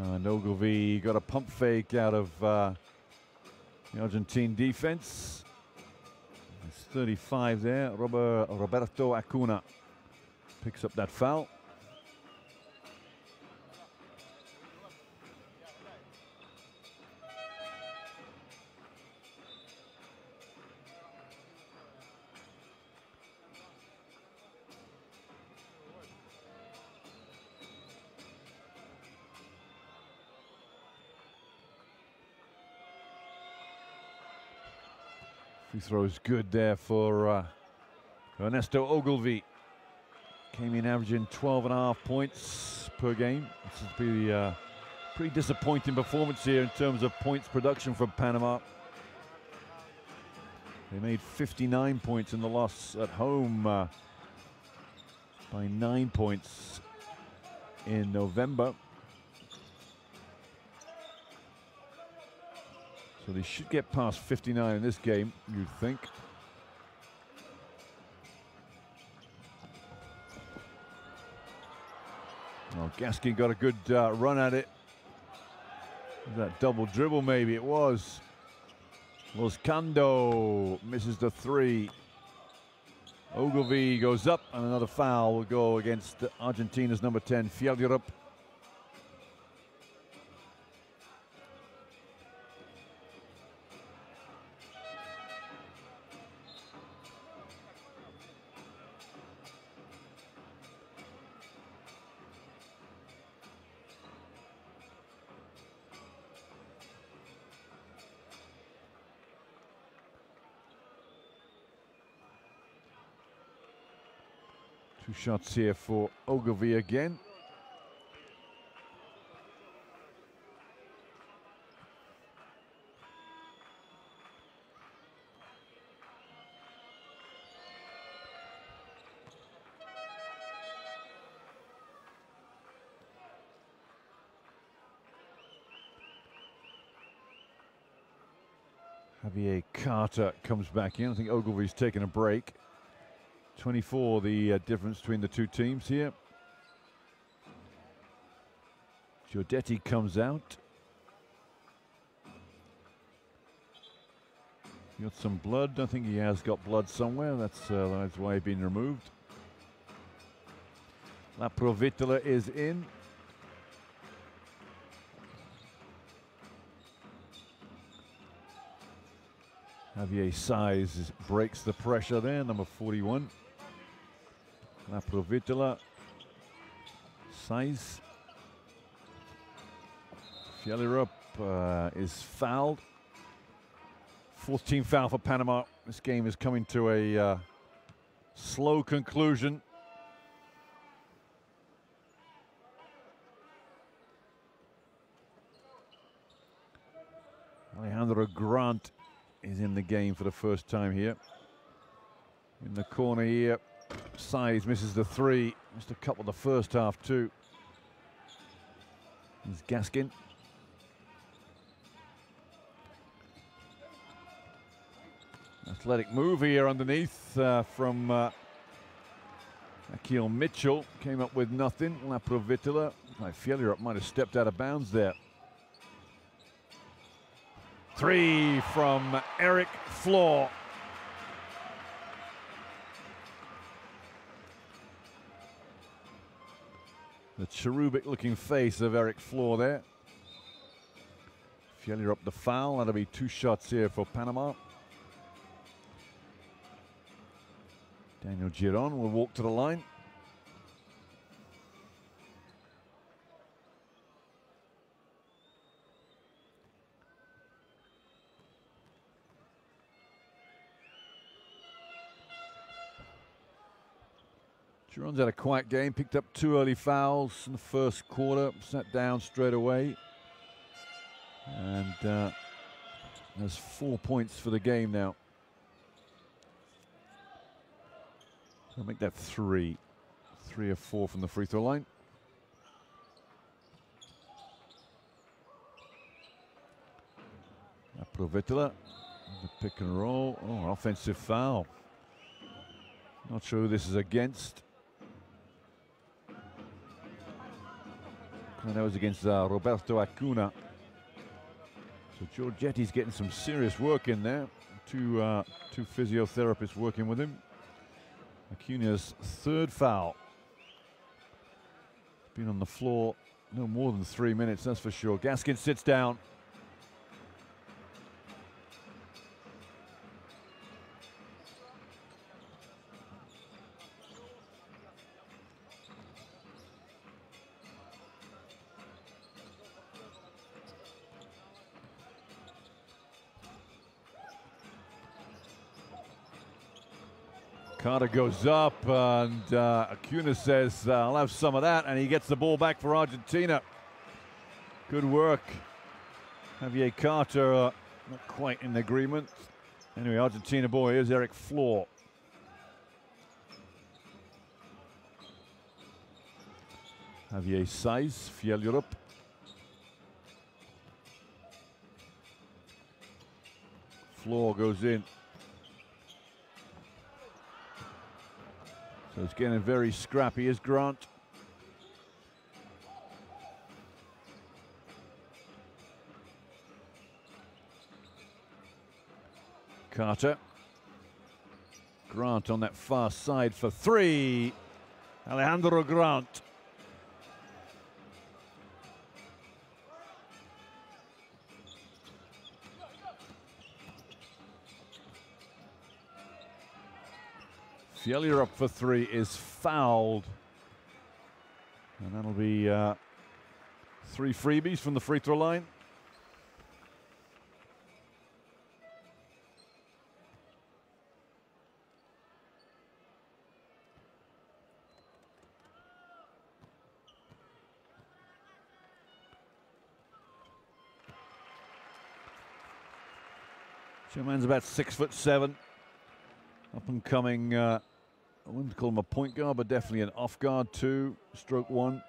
And Ogilvie got a pump fake out of the Argentine defense. It's 35 there. Roberto Acuna picks up that foul. Free throw is good there for Ernesto Ogilvie. Came in averaging 12.5 points per game. This has been a pretty disappointing performance here in terms of points production from Panama. They made 59 points in the loss at home by 9 points in November. So they should get past 59 in this game, you'd think. Oh, Gaskin got a good run at it. That double dribble, maybe it was. Loscando misses the three. Ogilvie goes up, and another foul will go against Argentina's number 10, Fjellrup. Two shots here for Ogilvie again. Javier Carter comes back in. I think Ogilvie's taking a break. 24, the difference between the two teams here. Giorgetti comes out. Got some blood. I think he has got blood somewhere. That's why he's been removed. La Provitola is in. Javier Saiz breaks the pressure there, number 41. La Provitola. Saiz. Fjellerup is fouled. Fourth team foul for Panama. This game is coming to a slow conclusion. Alejandro Grant is in the game for the first time here. In the corner here, Saiz misses the three. Missed a couple the first half too. Here's Gaskin. Athletic move here underneath from Akil Mitchell. Came up with nothing. La Provitola. Fjellerup might have stepped out of bounds there. Three from Eric Flor. The cherubic looking face of Eric Flor there. Fjellerup the foul. That'll be 2 shots here for Panama. Daniel Giron will walk to the line. Giron's had a quiet game, picked up 2 early fouls in the first quarter, sat down straight away, and has 4 points for the game now. So make that 3. 3 of 4 from the free throw line. Provitola, the pick and roll. Oh, offensive foul. Not sure who this is against. And that was against Roberto Acuna. So Giorgetti's getting some serious work in there. Two physiotherapists working with him. Acuna's 3rd foul. Been on the floor no more than 3 minutes, that's for sure. Gaskin sits down. Carter goes up, and Acuna says, I'll have some of that, and he gets the ball back for Argentina. Good work. Javier Carter not quite in agreement. Anyway, Argentina ball. Here's Eric Flor. Javier Saiz, Fjellerup. Flor goes in. So it's getting very scrappy. Is Grant. Carter. Grant on that far side for 3. Alejandro Grant. Fjellerup for 3 is fouled. And that'll be 3 freebies from the free throw line. Man's about 6'7", up and coming. I wouldn't call him a point guard, but definitely an off guard too. Stroke 1.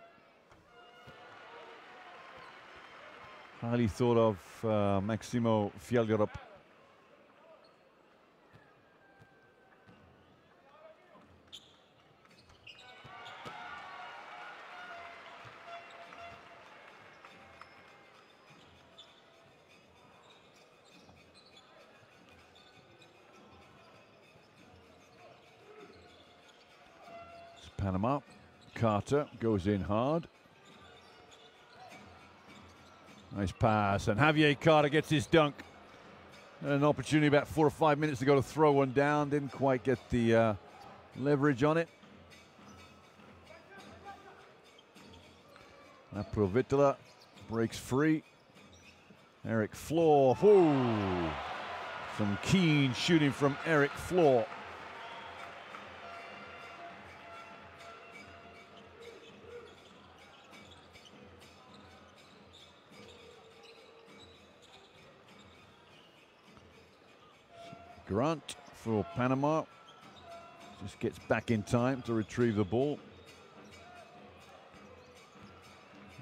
Highly thought of Maximo Fjellerup. Panama Carter goes in hard. Nice pass, and Javier Carter gets his dunk. An opportunity about 4 or 5 minutes ago to throw one down. Didn't quite get the leverage on it. Provitola breaks free. Eric Floor. Whoa. Some keen shooting from Eric Floor. Grant for Panama. Just gets back in time to retrieve the ball.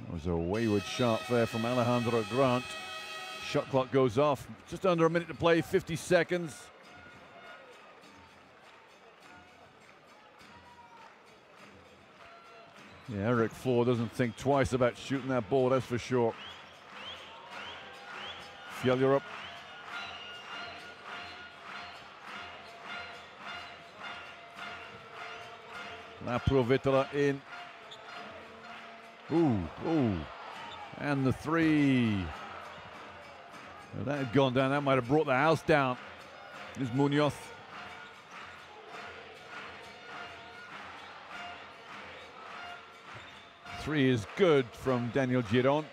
That was a wayward shot there from Alejandro Grant. Shot clock goes off. Just under a minute to play, 50 seconds. Yeah, Eric Floor doesn't think twice about shooting that ball, that's for sure. Fjellrup. Now Provitola in. Ooh. And the three. If that had gone down, that might have brought the house down. Here's Munoz. Three is good from Daniel Giron.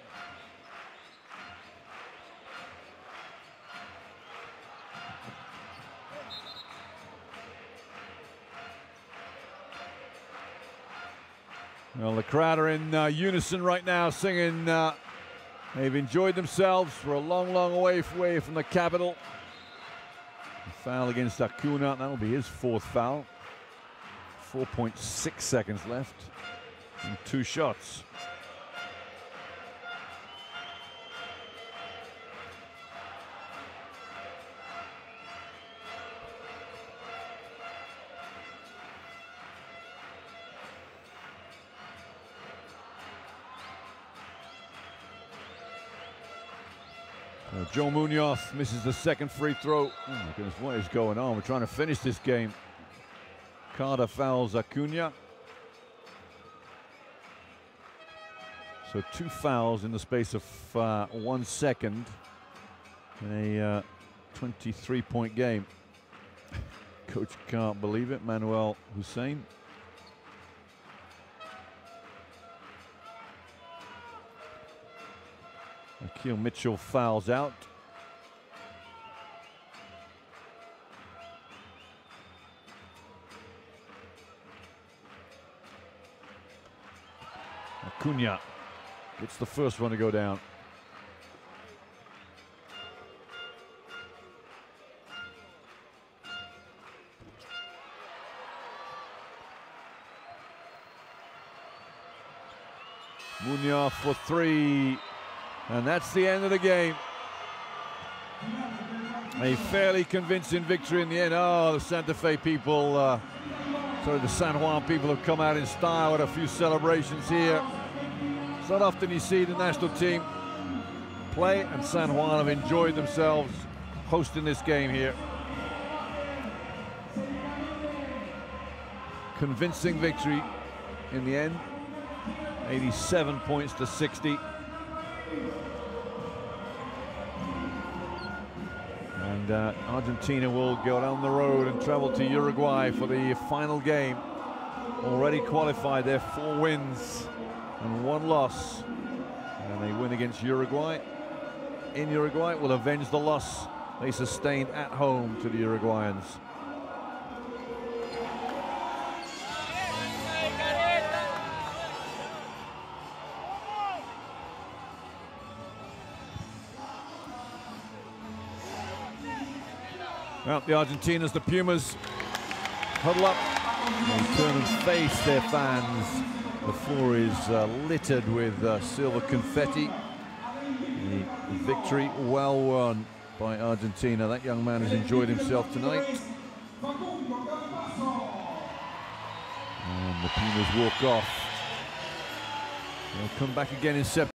Well, the crowd are in unison right now, singing. They've enjoyed themselves. We're a long, long way from the capital. A foul against Acuna. That'll be his 4th foul. 4.6 seconds left and 2 shots. Joe Munoz misses the 2nd free throw. Oh my goodness, what is going on? We're trying to finish this game. Carter fouls Acuna. So 2 fouls in the space of 1 second in a 23-point game. Coach can't believe it, Manuel Hussein. Akil Mitchell fouls out. Acuna gets the first one to go down. Munoz for 3. And that's the end of the game. A fairly convincing victory in the end. Oh, the Santa Fe people, the San Juan people have come out in style with a few celebrations here. It's not often you see the national team play, and San Juan have enjoyed themselves hosting this game here. Convincing victory in the end. 87 points to 60. And Argentina will go down the road and travel to Uruguay for the final game. Already qualified, their 4 wins and 1 loss. And they win against Uruguay. In Uruguay will avenge the loss they sustained at home to the Uruguayans. Well, the Argentinas, the Pumas, huddle up and turn and face their fans. The floor is littered with silver confetti. The victory well won by Argentina. That young man has enjoyed himself tonight. And the Pumas walk off. They'll come back again in September.